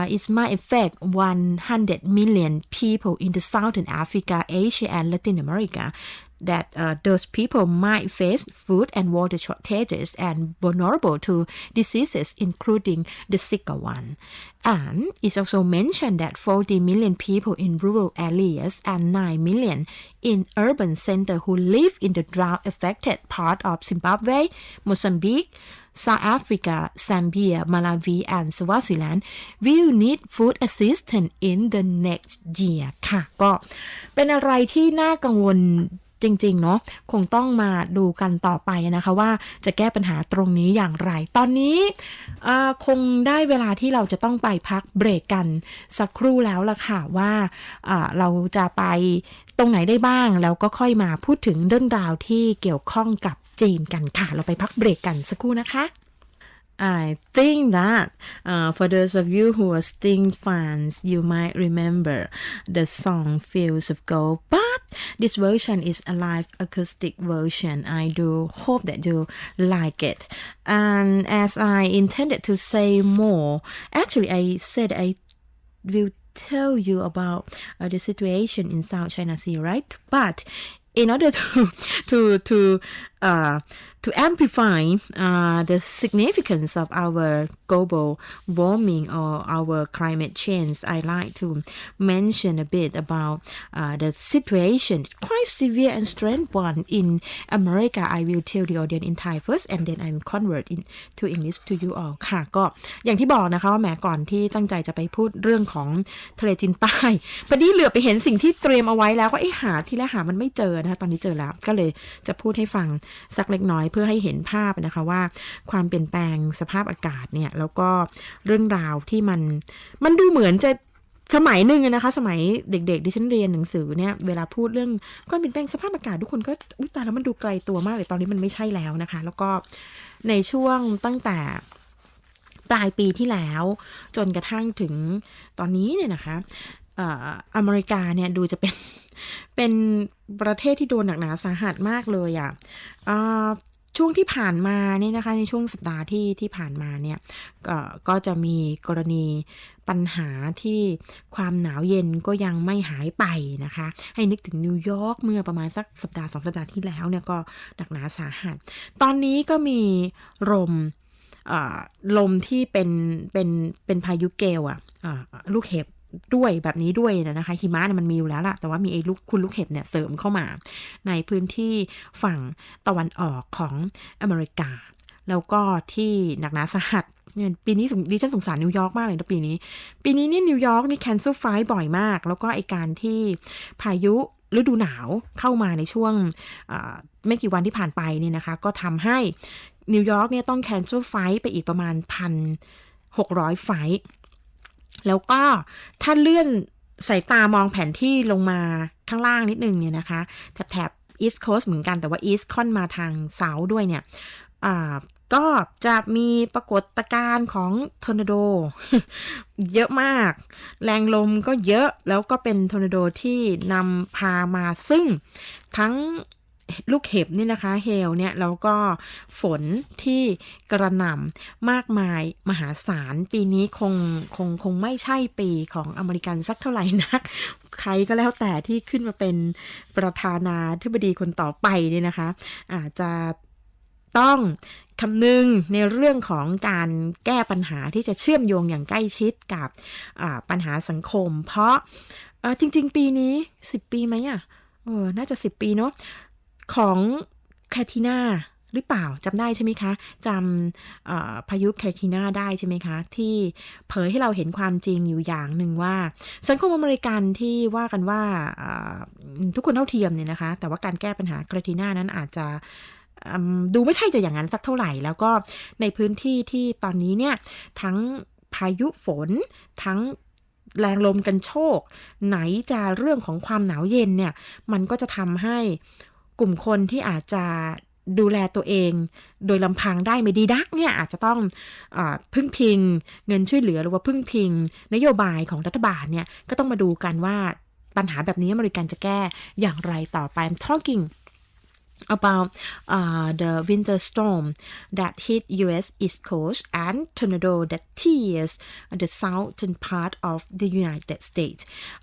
it might affect 100 million people in the Southern Africa, Asia, and Latin America. That those people might face food and water shortages and vulnerable to diseases, including the Zika one. And it's also mentioned that 40 million people in rural areas and 9 million in urban centers who live in the drought-affected part of Zimbabwe, Mozambique, South Africa, Zambia, Malawi, and Swaziland will need food assistance in the next year ค่ะก็เป็นอะไรที่น่ากังวลจริงๆเนาะคงต้องมาดูกันต่อไปนะคะว่าจะแก้ปัญหาตรงนี้อย่างไรตอนนี้คงได้เวลาที่เราจะต้องไปพักเบรกกันสักครู่แล้วล่ะค่ะว่าเราจะไปตรงไหนได้บ้างแล้วก็ค่อยมาพูดถึงเรื่องราวที่เกี่ยวข้องกับจีนกันค่ะเราไปพักเบรกกันสักครู่นะคะI think that for those of you who are Sting fans, you might remember the song Fields of Gold, but this version is a live acoustic version. I do hope that you like it. And as I intended to say more, actually I said I will tell you about the situation in South China Sea, right? But in order to to amplify the significance of our global warming or our climate change, I like to mention a bit about the situation, quite severe and strange one in America. I will tell the audience in Thai first, and then I will convert into English to you all. ค่ะก็อย่างที่บอกนะคะว่าแหมก่อนที่ตั้งใจจะไปพูดเรื่องของทะเลจีนใต้พอดีเหลือไปเห็นสิ่งที่เตรียมเอาไว้แล้วก็หาทีละหามันไม่เจอนะคะตอนนี้เจอแล้วก็เลยจะพูดให้ฟังสักเล็กน้อยเพื่อให้เห็นภาพนะคะว่าความเปลี่ยนแปลงสภาพอากาศเนี่ยแล้วก็เรื่องราวที่มันดูเหมือนจะสมัยหนึ่งนะคะสมัยเด็กๆดิฉันเรียนหนังสือเนี่ยเวลาพูดเรื่องความเปลี่ยนแปลงสภาพอากาศทุกคนก็อุ๊ยตายแล้วมันดูไกลตัวมากเลยตอนนี้มันไม่ใช่แล้วนะคะแล้วก็ในช่วงตั้งแต่ปลายปีที่แล้วจนกระทั่งถึงตอนนี้เนี่ยนะคะอเมริกาเนี่ยดูจะเป็นประเทศที่โดนหนักหนาสาหัสมากเลยอ่ะช่วงที่ผ่านมาเนี่ยนะคะในช่วงสัปดาห์ที่ผ่านมาเนี่ยก็จะมีกรณีปัญหาที่ความหนาวเย็นก็ยังไม่หายไปนะคะให้นึกถึงนิวยอร์กเมื่อประมาณสักสัปดาห์2 สัปดาห์ที่แล้วเนี่ยก็หนักหนาสาหัสตอนนี้ก็มีลมที่เป็นพายุเกลลูกเห็บด้วยแบบนี้ด้วยนะคะหิมะเนี่ยมันมีอยู่แล้วล่ะแต่ว่ามีลูกเห็บเนี่ยเสริมเข้ามาในพื้นที่ฝั่งตะวันออกของอเมริกาแล้วก็ที่หนักหนาสาหัสปีนี้ดิฉันสงสารนิวยอร์กมากเลยนะปีนี้นี่นิวยอร์กนี่ cancel flight บ่อยมากแล้วก็ไอการที่พายุฤดูหนาวเข้ามาในช่วงไม่กี่วันที่ผ่านไปเนี่ยนะคะก็ทำให้นิวยอร์กเนี่ยต้อง cancel flight ไปอีกประมาณ 1,600 ไฟล์แล้วก็ถ้าเลื่อนสายตามองแผนที่ลงมาข้างล่างนิดนึงเนี่ยนะคะแถบ East Coast เหมือนกันแต่ว่า East ค่อนมาทาง South ด้วยเนี่ยก็จะมีปรากฏการณ์ของทอร์นาโด เยอะมากแรงลมก็เยอะแล้วก็เป็นทอร์นาโดที่นำพามาซึ่งทั้งลูกเห็บนี่นะคะเฮลเนี่ยแล้วก็ฝนที่กระหน่ำมากมายมหาศาลปีนี้คงไม่ใช่ปีของอเมริกันสักเท่าไหร่นักใครก็แล้วแต่ที่ขึ้นมาเป็นประธานาธิบดีคนต่อไปเนี่ยนะคะอาจจะต้องคำนึงในเรื่องของการแก้ปัญหาที่จะเชื่อมโยงอย่างใกล้ชิดกับปัญหาสังคมเพราะจริงๆปีนี้10 ปีไหมน่าจะ10 ปีเนาะของแคทรีนาหรือเปล่าจำได้ใช่ไหมคะจำพายุแคทรีนาได้ใช่ไหมคะที่เผยให้เราเห็นความจริงอยู่อย่างหนึ่งว่าสังคมอเมริกันที่ว่ากันว่าทุกคนเท่าเทียมเนี่ยนะคะแต่ว่าการแก้ปัญหาแคทรีนานั้นอาจจะดูไม่ใช่จะอย่างนั้นสักเท่าไหร่แล้วก็ในพื้นที่ที่ตอนนี้เนี่ยทั้งพายุฝนทั้งแรงลมกันโชกไหนจะเรื่องของความหนาวเย็นเนี่ยมันก็จะทำให้กลุ่มคนที่อาจจะดูแลตัวเองโดยลำพังได้ไม่ดีนักเนี่ยอาจจะต้องพึ่งพิงเงินช่วยเหลือหรือว่าพึ่งพิงนโยบายของรัฐบาลเนี่ยก็ต้องมาดูกันว่าปัญหาแบบนี้อเมริกันจะแก้อย่างไรต่อไป I'm talking about the winter storm that hit U.S. East Coast and tornado that tears the southern part of the United States.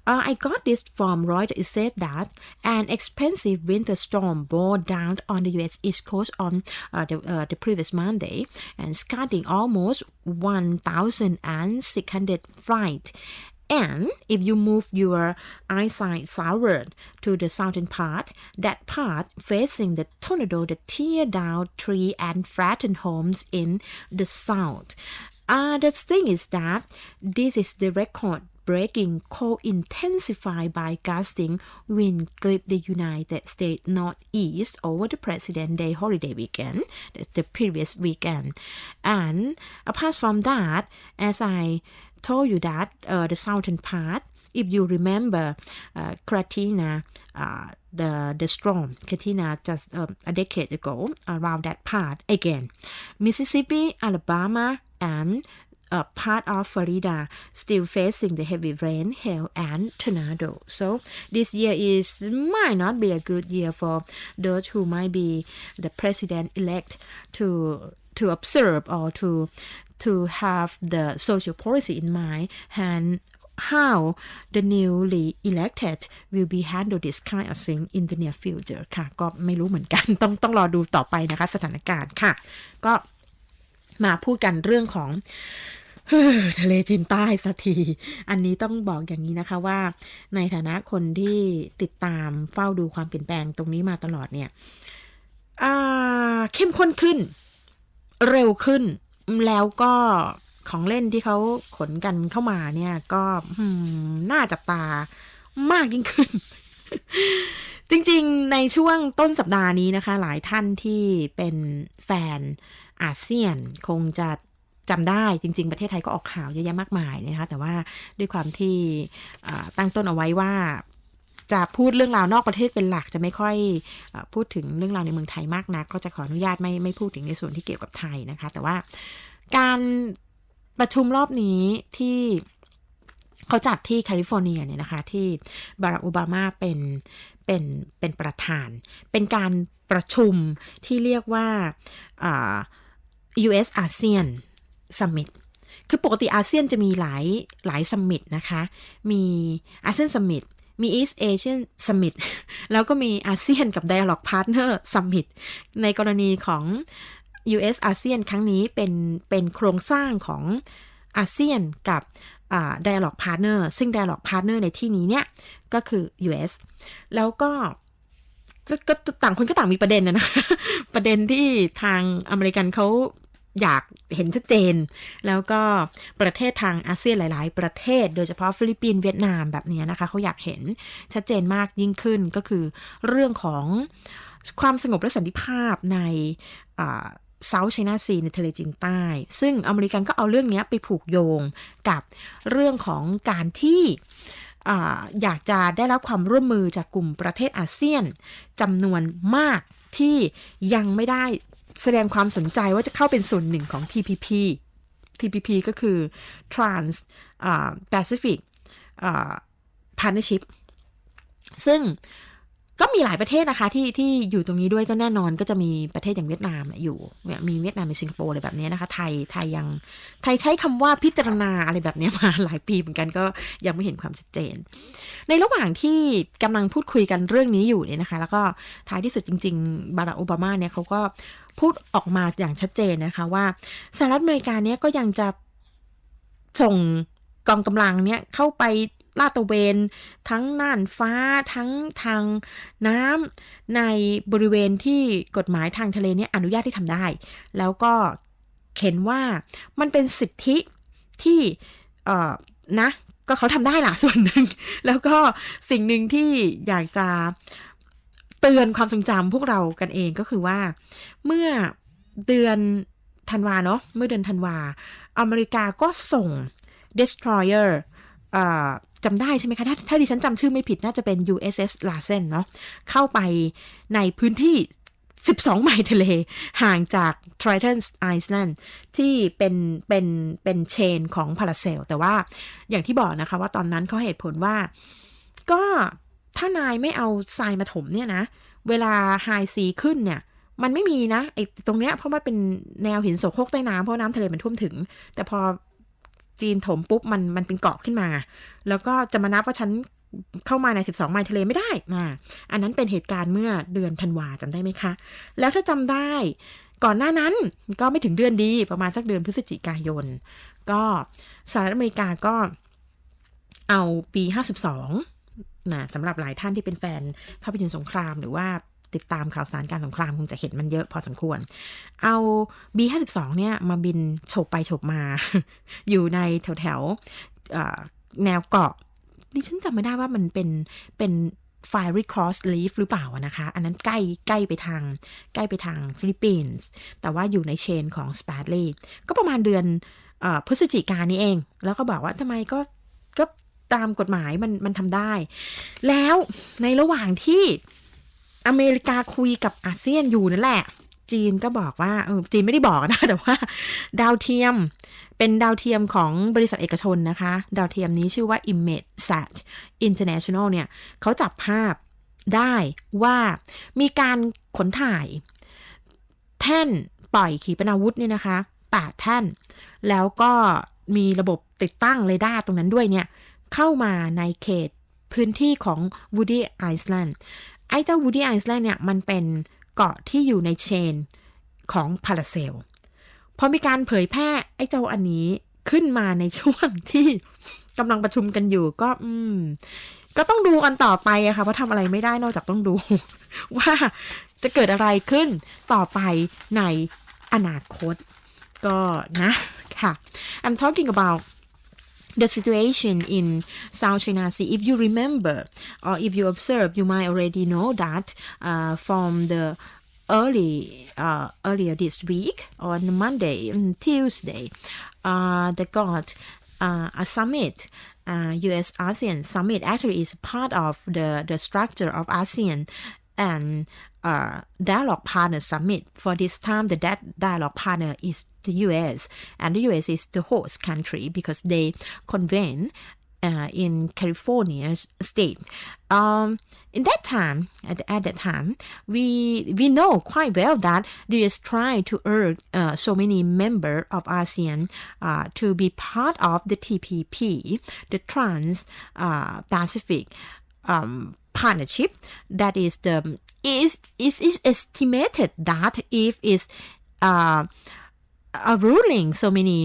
I got this from Reuters. It said that an expensive winter storm bore down on the U.S. East Coast on the previous Monday and scattering almost 1,600 flights.And if you move your eyesight southward to the southern part, that part facing the tornado that tear down trees and flatten homes in the south. The thing is that this is the record-breaking cold intensified by gusting wind grip the United States northeast over the President's Day holiday weekend, the previous weekend. And apart from that, as I told you that the southern part, if you remember Katrina, the storm Katrina just a decade ago, around that part again, Mississippi, Alabama, and part of Florida still facing the heavy rain, hail, and tornado. So this year might not be a good year for those who might be the president-elect to observe or to have the social policy in mind and how the newly elected will be handle this kind of thing in the near future ค่ะก็ไม่รู้เหมือนกัน ต้องรอดูต่อไปนะคะสถานการณ์ค่ะก็มาพูดกันเรื่องของทะเลจีนใต้สักทีอันนี้ต้องบอกอย่างนี้นะคะว่าในฐานะคนที่ติดตามเฝ้าดูความเปลี่ยนแปลงตรงนี้มาตลอดเนี่ยเข้มข้นขึ้นเร็วขึ้นแล้วก็ของเล่นที่เขาขนกันเข้ามาเนี่ยก็น่าจับตามากยิ่งขึ้น จริงๆในช่วงต้นสัปดาห์นี้นะคะหลายท่านที่เป็นแฟนอาเซียนคงจะจำได้จริงๆประเทศไทยก็ออกข่าวเยอะแยะมากมายนะคะแต่ว่าด้วยความที่ตั้งต้นเอาไว้ว่าจะพูดเรื่องราวนอกประเทศเป็นหลักจะไม่ค่อยพูดถึงเรื่องราวในเมืองไทยมากนักก็จะขออนุญาตไม่พูดถึงในส่วนที่เกี่ยวกับไทยนะคะแต่ว่าการประชุมรอบนี้ที่เขาจัดที่แคลิฟอร์เนียเนี่ยนะคะที่บารักโอบามาเป็นประธานเป็นการประชุมที่เรียกว่าUS ASEAN Summit คือปกติอาเซียนจะมีหลายซัมมิตนะคะมีอาเซียนซัมมิตมี East Asian Summit แล้วก็มีอาเซียนกับ Dialogue Partner Summit ในกรณีของ US ASEAN ครั้งนี้เป็นโครงสร้างของอาเซียนกับDialogue Partner ซึ่ง Dialogue Partner ในที่นี้เนี่ยก็คือ US แล้วก็ต่างคนก็ต่างมีประเด็นนะประเด็นที่ทางอเมริกันเขาอยากเห็นชัดเจนแล้วก็ประเทศทางอาเซียนหลายๆประเทศโดยเฉพาะฟิลิปปินส์เวียดนามแบบนี้นะคะเขาอยากเห็นชัดเจนมากยิ่งขึ้นก็คือเรื่องของความสงบและสันติภาพในSouth China Sea ในทะเลจีนใต้ซึ่งอเมริกันก็เอาเรื่องนี้ไปผูกโยงกับเรื่องของการที่อยากจะได้รับความร่วมมือจากกลุ่มประเทศอาเซียนจำนวนมากที่ยังไม่ได้แสดงความสนใจว่าจะเข้าเป็นส่วนหนึ่งของ TPP ก็คือ Trans Pacific Partnership ซึ่งก็มีหลายประเทศนะคะที่อยู่ตรงนี้ด้วยก็แน่นอนก็จะมีประเทศอย่างเวียดนามอยู่มีเวียดนามมีสิงคโปร์อะไรแบบนี้นะคะไทยใช้คำว่าพิจารณาอะไรแบบนี้มาหลายปีเหมือนกันก็ยังไม่เห็นความชัดเจนในระหว่างที่กำลังพูดคุยกันเรื่องนี้อยู่เนี่ยนะคะแล้วก็ท้ายที่สุดจริงๆบารักโอบามาเนี่ยเขาก็พูดออกมาอย่างชัดเจนนะคะว่าสหรัฐอเมริกาเนี่ยก็ยังจะส่งกองกำลังเนี่ยเข้าไปลาดตระเวนทั้งน่านฟ้าทั้งทางน้ำในบริเวณที่กฎหมายทางทะเลเนี่ยอนุญาตที่ทำได้แล้วก็เห็นว่ามันเป็นสิทธิที่นะก็เขาทำได้ล่ะส่วนหนึ่งแล้วก็สิ่งหนึ่งที่อยากจะเตือนความทรงจำพวกเรากันเองก็คือว่าเมื่อเดือนธันวาเนาะเมื่อเดือนธันวาอเมริกาก็ส่ง destroyerจำได้ใช่ไหมคะถ้าดิฉันจำชื่อไม่ผิดน่าจะเป็น USS Larsen เนาะเข้าไปในพื้นที่12ไมล์ทะเลห่างจาก Triton Island ที่เป็นเชนของพาราเซลแต่ว่าอย่างที่บอกนะคะว่าตอนนั้นเขาเหตุผลว่าก็ถ้านายไม่เอาทรายมาถมเนี่ยนะเวลาไฮซีขึ้นเนี่ยมันไม่มีนะไอ้ตรงเนี้ยเพราะว่าเป็นแนวหินโสโครกใต้น้ำเพราะน้ำทะเลมันท่วมถึงแต่พอจีนถมปุ๊บมันเป็นเกาะขึ้นมาแล้วก็จะมานับว่าฉันเข้ามาใน12ไมล์ทะเลไม่ได้อันนั้นเป็นเหตุการณ์เมื่อเดือนธันวาจำได้ไหมคะแล้วถ้าจำได้ก่อนหน้านั้นก็ไม่ถึงเดือนดีประมาณสักเดือนพฤศจิกายนก็สหรัฐอเมริกาก็เอาปี52สำหรับหลายท่านที่เป็นแฟนภาพยนตร์สงครามหรือว่าติดตามข่าวสารการสงครามคงจะเห็นมันเยอะพอสมควรเอา B52 เนี่ยมาบินโฉบไปโฉบมา อยู่ในแถวแนวเกาะดิฉันจำไม่ได้ว่ามันเป็น Fiery Cross Reef หรือเปล่านะคะอันนั้นใกล้ไปทางฟิลิปปินส์แต่ว่าอยู่ในเชนของสปาร์ลีก็ประมาณเดือนพฤศจิกายนนี้เองแล้วก็บอกว่าทำไมก็ตามกฎหมายมันทำได้แล้วในระหว่างที่อเมริกาคุยกับอาเซียนอยู่นั่นแหละจีนก็บอกว่าจีนไม่ได้บอกนะแต่ว่าดาวเทียมเป็นดาวเทียมของบริษัทเอกชนนะคะดาวเทียมนี้ชื่อว่า ImageSat International เนี่ยเขาจับภาพได้ว่ามีการขนถ่ายแท่นปล่อยขีปนาวุธเนี่ยนะคะ8แท่นแล้วก็มีระบบติดตั้งเรดาร์ตรงนั้นด้วยเนี่ย เข้ามาในเขตพื้นที่ของ Woody Island ไอ้เจ้า Woody Island เนี่ยมันเป็นเกาะที่อยู่ในเชนของพาราเซลพอมีการเผยแพร่ไอ้เจ้าอันนี้ขึ้นมาในช่วงที่กำลังประชุมกันอยู่ก็ต้องดูกันต่อไปอะค่ะเพราะทำอะไรไม่ได้นอกจากต้องดู ว่าจะเกิดอะไรขึ้นต่อไปในอนาคตก็นะค่ะ I'm talking about the situation in South China Sea. If you remember or if you observe, you might already know that from the earlier this week on Monday and Tuesday, they got a summit. US ASEAN summit actually is part of the structure of ASEAN and dialogue partner summit. For this time, the dialogue partner is the US, and the US is the host country because they convene in California state. In that time, at that time, we know quite well that the US tried to urge so many members of ASEAN to be part of the TPP, the Trans-Pacific partnership. That is is estimated that if it's ruling so many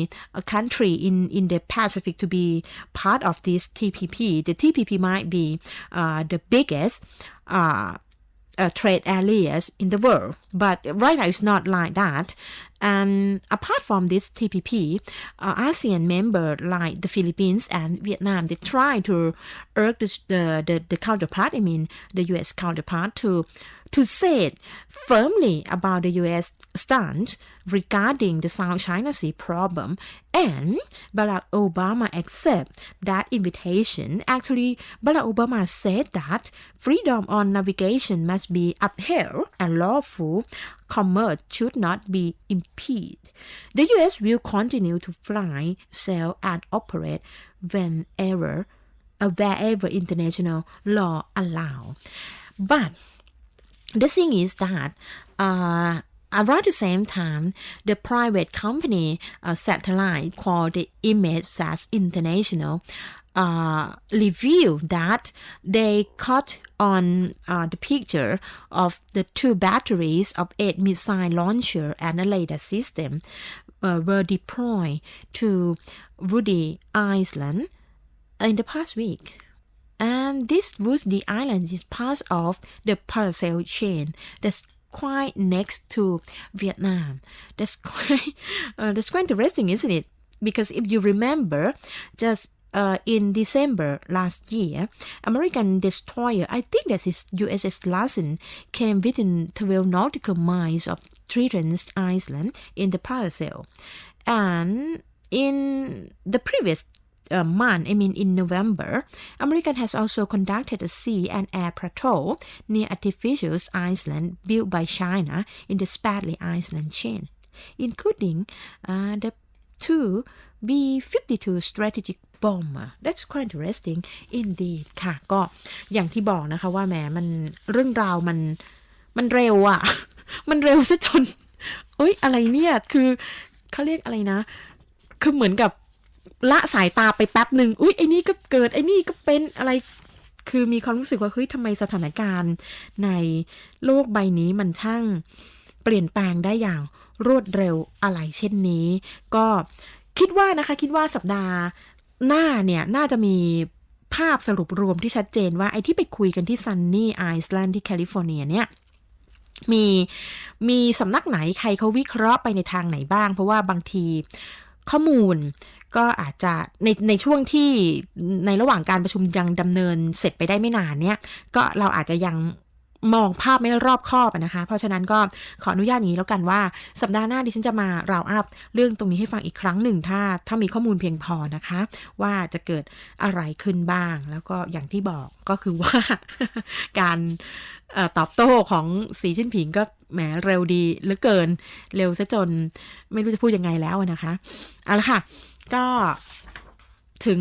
country in the Pacific to be part of this TPP. The TPP might be the biggest trade areas in the world, but right now it's not like that. And apart from this TPP, ASEAN member like the Philippines and Vietnam, they try to urge the counterpart, I mean the US counterpart, to say firmly about the US stance regarding the South China Sea problem, and Barack Obama accept that invitation. Actually, Barack Obama said that freedom on navigation must be upheld and lawful commerce should not be impeded. The US will continue to fly, sail, and operate wherever international law allow. But the thing is that around the same time, the private company satellite called the ImageSat International revealed that they caught on the picture of the two batteries of 8 missile launcher and a radar system were deployed to Woody Island in the past week. And this Woody Island is part of the Paracel chain that's quite next to Vietnam. That's quite interesting, isn't it? Because if you remember, just in December last year, American destroyer, I think that is USS Larsen, came within 12 nautical miles of Triton's Island in the Paracel. And in the previous month, I mean in November, American has also conducted a sea and air patrol near artificial island built by China in the Spratly Island chain, including the two B-52 strategic bomber. That's quite interesting indeed ค่ะก็อย่างที่บอกนะคะว่าแหมมันเรื่องราวมันเร็วอ่ะ มันเร็วซะจนอะไรเนี่ยคือเขาเรียกอะไรนะคือเหมือนกับละสายตาไปแป๊บหนึ่งไอ้นี่ก็เกิดไอ้นี่ก็เป็นอะไรคือมีความรู้สึกว่าทำไมสถานการณ์ในโลกใบนี้มันช่างเปลี่ยนแปลงได้อย่างรวดเร็วอะไรเช่นนี้ก็คิดว่าสัปดาห์หน้าเนี่ยน่าจะมีภาพสรุปรวมที่ชัดเจนว่าไอ้ที่ไปคุยกันที่ซันนี่ไอซ์แลนด์ที่แคลิฟอร์เนียเนี่ยมีสำนักไหนใครเขาวิเคราะห์ไปในทางไหนบ้างเพราะว่าบางทีข้อมูลก็อาจจะในช่วงที่ในระหว่างการประชุมยังดำเนินเสร็จไปได้ไม่นานเนี่ยก็เราอาจจะยังมองภาพไม่รอบคอบนะคะเพราะฉะนั้นก็ขออนุญาตอย่างนี้แล้วกันว่าสัปดาห์หน้าดิฉันจะมาราวอัพเรื่องตรงนี้ให้ฟังอีกครั้งหนึ่งถ้ามีข้อมูลเพียงพอนะคะว่าจะเกิดอะไรขึ้นบ้างแล้วก็อย่างที่บอกก็คือว่า การตอบโต้ของสีจิ้นผิงก็แหมเร็วดีเหลือเกินเร็วซะจนไม่รู้จะพูดยังไงแล้วนะคะเอาละค่ะก็ถึง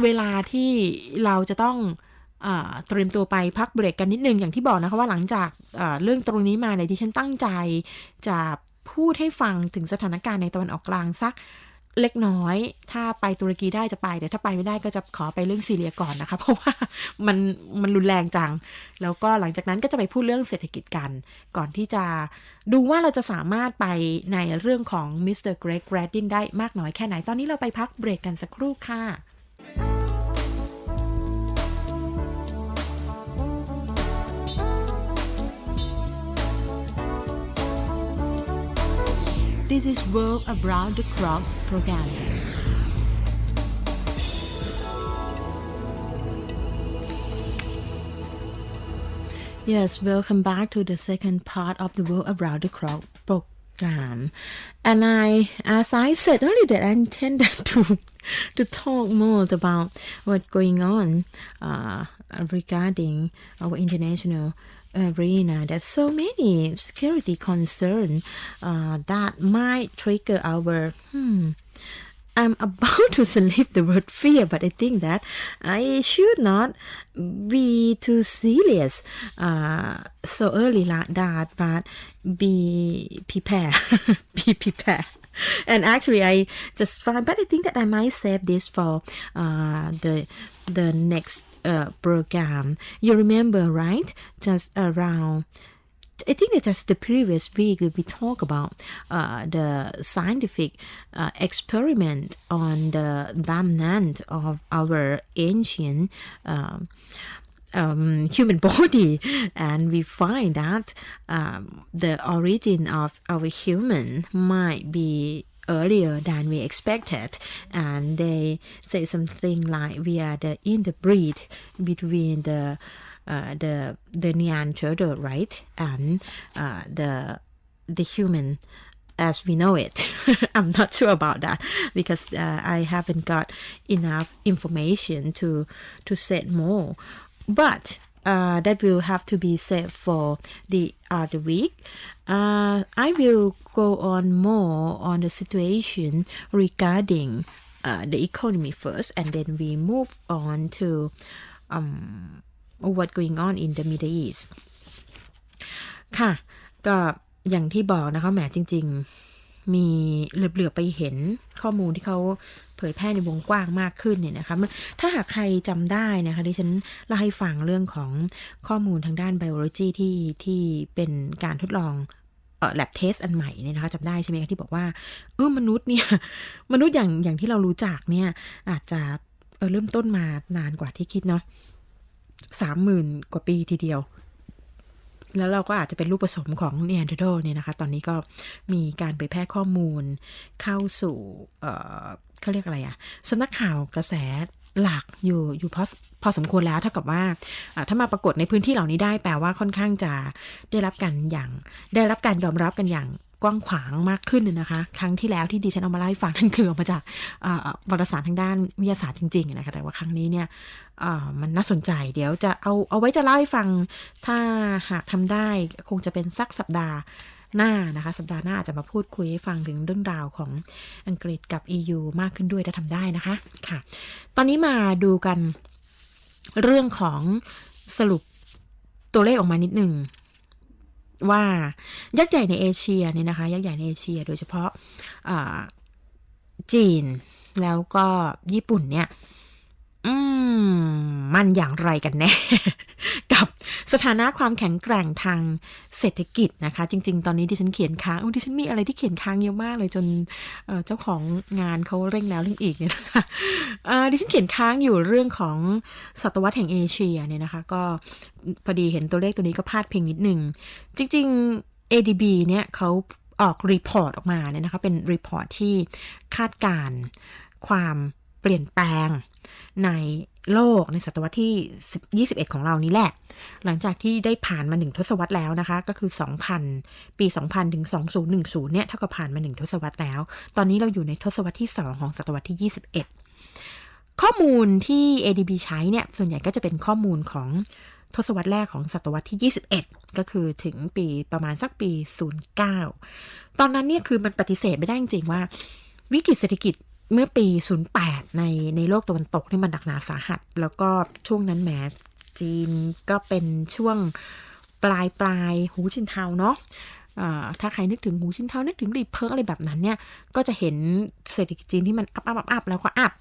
เวลาที่เราจะต้องเตรียมตัวไปพักเบรกกันนิดนึงอย่างที่บอกนะคะว่าหลังจากเรื่องตรงนี้มาเนี่ยดิฉันตั้งใจจะพูดให้ฟังถึงสถานการณ์ในตะวันออกกลางสัก เล็กน้อยถ้าไปตุรกีได้จะไปแต่ถ้าไปไม่ได้ก็จะขอไปเรื่องซีเรียก่อนนะคะเพราะว่ามันรุนแรงจังแล้วก็หลังจากนั้นก็จะไปพูดเรื่องเศรษฐกิจกันก่อนที่จะดูว่าเราจะสามารถไปในเรื่องของมิสเตอร์เกรกแรดดินได้มากน้อยแค่ไหนตอนนี้เราไปพักเบรกกันสักครู่ค่ะThis is World Around the Clock program. Yes, welcome back to the second part of the World Around the Clock program. And as I said earlier, that I intended to talk more about what's going on regarding our international arena. There's so many security concerns that might trigger our I'm about to slip the word fear, but I think that I should not be too serious so early like that, but be prepared. Be prepared. And actually, I just found, but I think that I might save this for the next program. You remember, right? Just around. I think that just the previous week we talked about the scientific experiment on the remnant of our ancient human body, and we find that the origin of our human might be earlier than we expected, and they say something like we are the interbreed between the Neanderthal, right, and the human as we know it. I'm not sure about that because I haven't got enough information to say more, but that will have to be said for the other week. I will go on more on the situation regarding the economy first, and then we move on to what's going on in the Middle East ค่ะก็อย่างที่บอกนะคะแหมจริงๆมีเหลือบๆไปเห็นข้อมูลที่เขาเผยแพร่ในวงกว้างมากขึ้นเนี่ยนะคะถ้าหากใครจำได้นะคะดิฉันเล่าให้ฟังเรื่องของข้อมูลทางด้านไบโอโลจีที่เป็นการทดลองlab test อันใหม่เนี่ยนะคะจำได้ใช่ไหมคะที่บอกว่ามนุษย์เนี่ยมนุษย์อย่างที่เรารู้จักเนี่ยอาจจะเริ่มต้นมานานกว่าที่คิดเนาะ30,000 กว่าปีทีเดียวแล้วเราก็อาจจะเป็นลูกผสมของเนียนเดอร์ทัลเนี่ยนะคะตอนนี้ก็มีการเผยแพร่ข้อมูลเข้าสู่เขาเรียกอะไรสำนักข่าวกระแสหลักอยู่พอสมควรแล้วเท่ากับว่าถ้ามาปรากฏในพื้นที่เหล่านี้ได้แปลว่าค่อนข้างจะได้รับการยอมรับกันอย่างกว้างขวางมากขึ้นนะคะครั้งที่แล้วที่ดิฉันเอามาเล่าให้ฟังนั่นคือออกมาจากวารสารทางด้านวิทยาศาสตร์จริงๆนะคะแต่ว่าครั้งนี้เนี่ยมันน่าสนใจเดี๋ยวจะเอาไว้จะเล่าให้ฟังถ้าหากทำได้คงจะเป็นสักสัปดาห์หน้านะคะสัปดาห์หน้าอาจจะมาพูดคุยให้ฟังถึงเรื่องราวของอังกฤษกับ EU มากขึ้นด้วยถ้าทำได้นะคะค่ะตอนนี้มาดูกันเรื่องของสรุปตัวเลขออกมานิดหนึ่งว่ายักษ์ใหญ่ในเอเชียเนี่ยนะคะยักษ์ใหญ่ในเอเชียโดยเฉพาะจีนแล้วก็ญี่ปุ่นเนี่ยมันอย่างไรกันแน่ กับสถานะความแข็งแกร่งทางเศรษฐกิจนะคะจริงๆตอนนี้ดิฉันเขียนค้างดิฉันมีอะไรที่เขียนค้างเยอะมากเลยจนเจ้าของงานเขาเร่งแล้วเร่งอีกเนี่ยนะคะดิฉันเขียนค้างอยู่เรื่องของศตวรรษแห่งเอเชียเนี่ยนะคะก็พอดีเห็นตัวเลขตัวนี้ก็พลาดเพียงนิดนึงจริงๆ ADB เนี่ยเขาออกรีพอร์ตออกมาเนี่ยนะคะเป็นรีพอร์ตที่คาดการณ์ความเปลี่ยนแปลงในโลกในศตวรรษที่21ของเรานี้แหละหลังจากที่ได้ผ่านมา1ทศวรรษแล้วนะคะก็คือ2000ปี2000ถึง2010เนี่ยเท่ากับผ่านมา1ทศวรรษแล้วตอนนี้เราอยู่ในทศวรรษที่2ของศตวรรษที่21ข้อมูลที่ ADB ใช้เนี่ยส่วนใหญ่ก็จะเป็นข้อมูลของทศวรรษแรกของศตวรรษที่21ก็คือถึงปีประมาณสักปี09ตอนนั้นเนี่ยคือมันปฏิเสธไม่ได้จริงๆว่าวิกฤตเศรษฐกิจเมื่อปี08ในโลกตะวันตกที่มันหนักหนาสาหัสแล้วก็ช่วงนั้นแหมจีนก็เป็นช่วงปลายหูจินเทาเนาะ ถ้าใครนึกถึงหูชิ้นเท้านึกถึงรีเพิร์กอะไรแบบนั้นเนี่ยก็จะเห็นเศรษฐกิจจีนที่มันอัพแล้วก็อัพ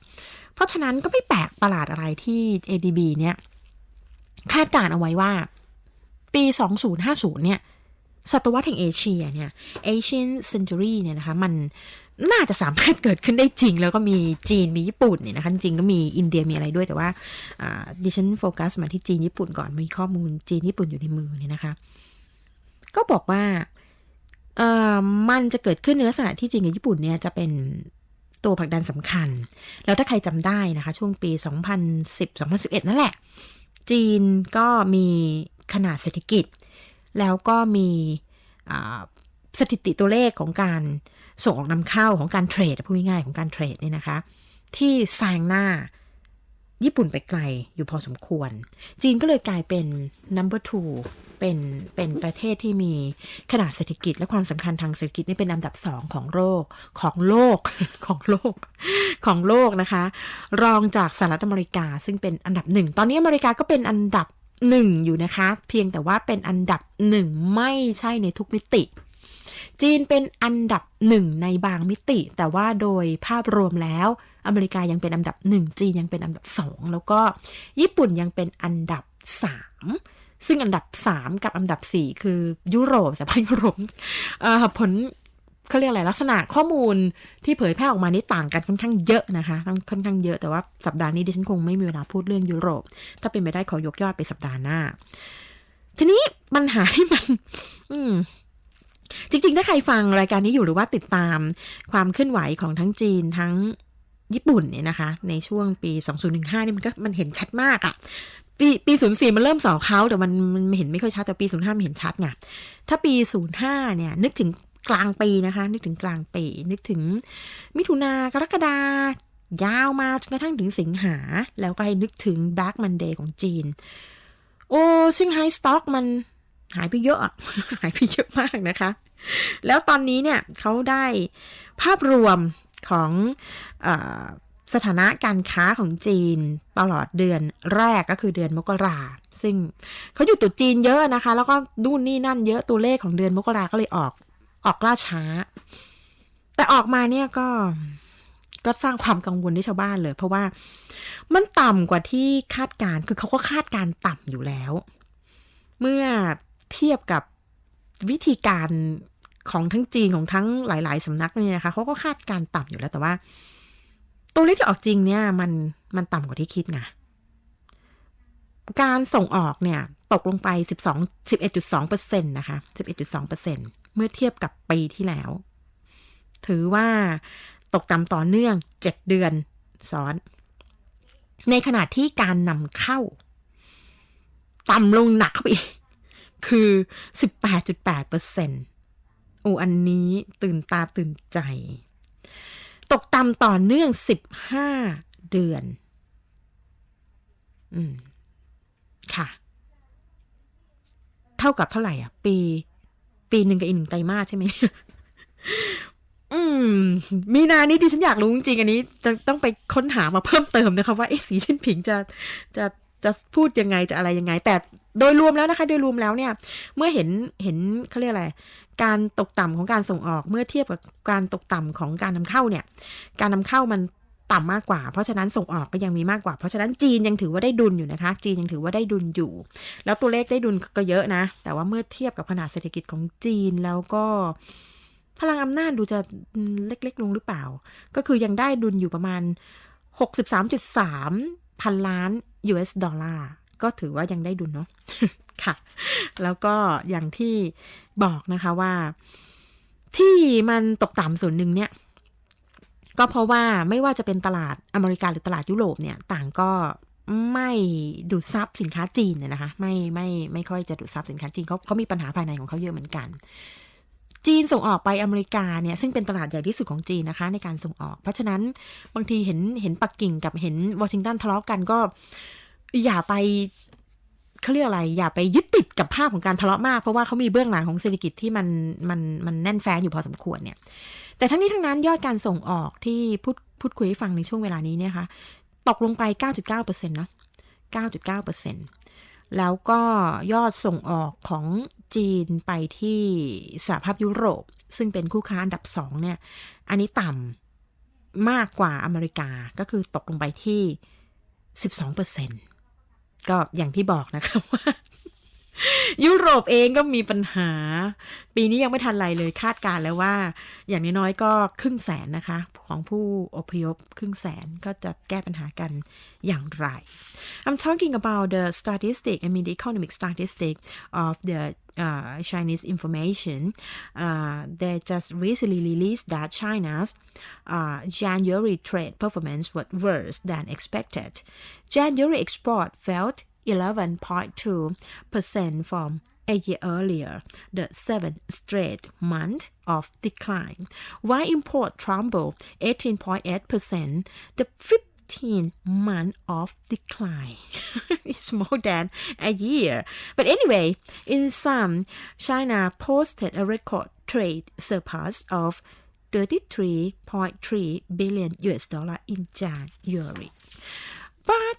เพราะฉะนั้นก็ไม่แปลกประหลาดอะไรที่ ADB เนี่ยคาดการเอาไว้ว่าปี2050เนี่ยศตวรรษแห่งเอเชียเนี่ย Asian Century เนี่ยนะคะมันน่าจะสามารถเกิดขึ้นได้จริงแล้วก็มีจีนมีญี่ปุ่นเนี่ยนะคะจริงก็มีอินเดียมีอะไรด้วยแต่ว่าดิฉันโฟกัสมาที่จีนญี่ปุ่นก่อนมีข้อมูลจีนญี่ปุ่นอยู่ในมือเนี่ยนะคะก็บอกว่ามันจะเกิดขึ้นในลักษณะที่จีนกับญี่ปุ่นเนี่ยจะเป็นตัวผลักดันสำคัญแล้วถ้าใครจำได้นะคะช่วงปี2010-2011นั่นแหละจีนก็มีขนาดเศรษฐกิจแล้วก็มีสถิติตัวเลขของการส่งออกนำเข้าของการเทรดพูดง่ายๆของการเทรดเนี่ยนะคะที่แซงหน้าญี่ปุ่นไปไกลอยู่พอสมควรจีนก็เลยกลายเป็น number 2เป็นประเทศที่มีขนาดเศรษฐกิจและความสำคัญทางเศรษฐกิจนี่เป็นอันดับ2ของโลกนะคะรองจากสหรัฐอเมริกาซึ่งเป็นอันดับ1ตอนนี้อเมริกาก็เป็นอันดับ1อยู่นะคะเพียงแต่ว่าเป็นอันดับ1ไม่ใช่ในทุกมิติจีนเป็นอันดับ1ในบางมิติแต่ว่าโดยภาพรวมแล้วอเมริกายังเป็นอันดับ1จีนยังเป็นอันดับ2แล้วก็ญี่ปุ่นยังเป็นอันดับ3ซึ่งอันดับ3กับอันดับ4คือยุโรปสหภาพยุโรปผลเขาเรียกอะไรลักษณะข้อมูลที่เผยแพร่ออกมานี่ต่างกันค่อนข้างเยอะนะคะค่อนข้างเยอะแต่ว่าสัปดาห์นี้ดิฉันคงไม่มีเวลาพูดเรื่องยุโรปถ้าเป็นไปได้ขอยกยอดไปสัปดาห์หน้าทีนี้ปัญหาที่มันจริงๆถ้าใครฟังรายการนี้อยู่หรือว่าติดตามความเคลื่อนไหวของทั้งจีนทั้งญี่ปุ่นเนี่ยนะคะในช่วงปี2015นี่มันเห็นชัดมากอ่ะปี04มันเริ่มสอเขาแต่มันเห็นไม่ค่อยชัดแต่ปี05มันเห็นชัดไงถ้าปี05เนี่ยนึกถึงกลางปีนะคะนึกถึงกลางปีนึกถึงมิถุนากรกฎายาวมาจนกระทั่งถึงสิงหาแล้วก็ให้นึกถึง Black Monday ของจีนโอ้ซิงไฮ้สต็อกมันหายไปเยอะหายไปเยอะมากนะคะแล้วตอนนี้เนี่ยเขาได้ภาพรวมของสถานะการค้าของจีนตลอดเดือนแรกก็คือเดือนมกราซึ่งเขาอยู่ตุดจีนเยอะนะคะแล้วก็นู่นนี่นั่นเยอะตัวเลขของเดือนมกราก็เลยออกล่าช้าแต่ออกมาเนี่ยก็สร้างความกังวลให้ชาวบ้านเลยเพราะว่ามันต่ำกว่าที่คาดการคือเขาก็คาดการต่ำอยู่แล้วเมื่อเทียบกับวิธีการของทั้งจีนของทั้งหลายๆสำนักเนี่ยนะคะเขาก็คาดการต่ำอยู่แล้วแต่ว่าตัวเลขที่ออกจริงเนี่ยมันต่ำกว่าที่คิดไงการส่งออกเนี่ยตกลงไป11.2% นะคะ 11.2% เมื่อเทียบกับปีที่แล้วถือว่าตกต่ำต่อเนื่อง7เดือนซ้อนในขณะที่การนำเข้าต่ำลงหนักเข้าไปอีกคือ 18.8% อันนี้ตื่นตาตื่นใจตกต่ำต่อเนื่อง15เดือนค่ะเท่ากับเท่าไหร่อ่ะปีหนึ่งกับอีก1ไตรมาสใช่ไหมมีนานี้ดิฉันอยากรู้จริงๆอันนี้ต้องไปค้นหามาเพิ่มเติมนะคะว่าสีจิ้นผิงจะพูดยังไงจะอะไรยังไงแต่โดยรวมแล้วนะคะโดยรวมแล้วเนี่ยเมื่อเห็นเขาเรียกอะไรการตกต่ำของการส่งออกเมื่อเทียบกับการตกต่ำของการนำเข้าเนี่ยการนำเข้ามันต่ำมากกว่าเพราะฉะนั้นส่งออกก็ยังมีมากกว่าเพราะฉะนั้นจีนยังถือว่าได้ดุลอยู่นะคะจีนยังถือว่าได้ดุลอยู่แล้วตัวเลขได้ดุลก็เยอะนะแต่ว่าเมื่อเทียบกับขนาดเศรษฐกิจของจีนแล้วก็พลังอำนาจดูจะเล็กๆลงหรือเปล่าก็คือยังได้ดุลอยู่ประมาณ 63.3 พันล้าน US ดอลลาร์ก็ถือว่ายังได้ดุลเนาะ ค่ะแล้วก็อย่างที่บอกนะคะว่าที่มันตกต่ำส่วนหนึ่งเนี่ยก็เพราะว่าไม่ว่าจะเป็นตลาดอเมริกาหรือตลาดยุโรปเนี่ยต่างก็ไม่ดูดซับสินค้าจีนเนี่ยนะคะไม่ค่อยจะดูดซับสินค้าจีนเขามีปัญหาภายในของเขาเยอะเหมือนกันจีนส่งออกไปอเมริกาเนี่ยซึ่งเป็นตลาดใหญ่ที่สุดของจีนนะคะในการส่งออกเพราะฉะนั้นบางทีเห็นปักกิ่งกับเห็นวอชิงตันทะเลาะกันก็อย่าไปเขาเรียกอะไรอย่าไปยึดติดกับภาพของการทะเลาะมากเพราะว่าเขามีเบื้องหลังของเศรษฐกิจที่มันแน่นแฟ้นอยู่พอสมควรเนี่ยแต่ทั้งนี้ทั้งนั้นยอดการส่งออกที่พูดคุยให้ฟังในช่วงเวลานี้เนี่ยค่ะตกลงไป 9.9% เนาะ 9.9% แล้วก็ยอดส่งออกของจีนไปที่สหภาพยุโรปซึ่งเป็นคู่ค้าอันดับ2เนี่ยอันนี้ต่ำมากกว่าอเมริกาก็คือตกลงไปที่ 12% ก็อย่างที่บอกนะคะว่ายุโรปเองก็มีปัญหาปีนี้ยังไม่ทันไรเลยคาดการแล้วว่าอย่างน้อยๆก็500,000นะคะของผู้อพยพ500,000ก็จะแก้ปัญหากันอย่างไร I'm talking about the statistic I mean the economic statistic of the Chinese information they just recently released that China's January trade performance was worse than expected January export fell 11.2% from a year earlier, the seventh straight month of decline, while import tumbled 18.8%, the 15th month of decline. It's more than a year. But anyway, in sum, China posted a record trade surplus of $33.3 billion in January. But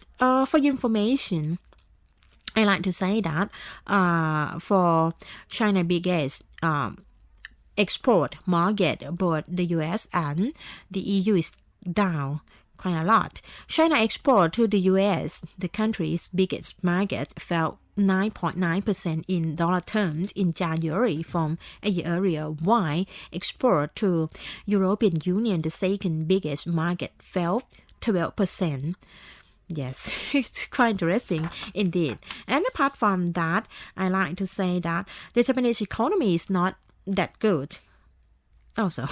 for your information, I like to say that for China's biggest export market, both the US and the EU is down quite a lot. China export to the US, the country's biggest market, fell 9.9% in dollar terms in January from a year earlier, while export to European Union, the second biggest market, fell 12%. Yes, it's quite interesting indeed. And apart from that, I like to say that the Japanese economy is not that good. Also,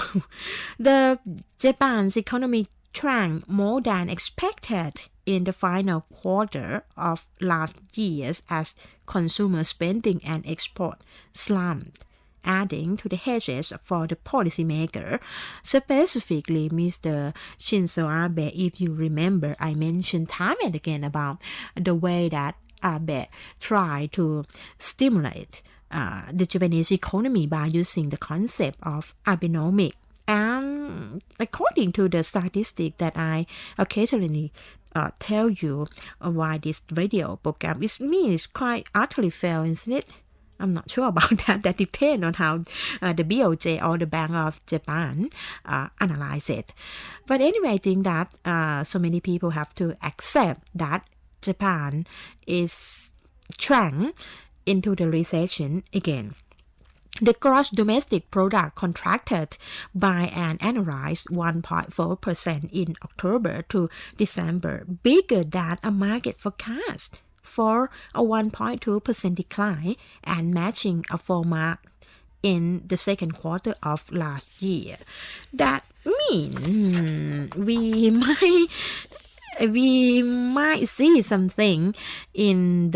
the Japan's economy shrank more than expected in the final quarter of last year as consumer spending and export slumped, adding to the hedges for the policymaker. Specifically, Mr. Shinzo Abe, if you remember, I mentioned time and again about the way that Abe tried to stimulate the Japanese economy by using the concept of Abenomics. And according to the statistic that I occasionally tell you why this radio program is quite utterly fail, isn't it? I'm not sure about that. That depends on how the BOJ or the Bank of Japan analyze it. But anyway, I think that so many people have to accept that Japan is shrank into the recession again. The gross domestic product contracted by an annualized 1.4% in October to December, bigger than a market forecast for a 1.2% decline and matching a full mark in the second quarter of last year. That means we might see something in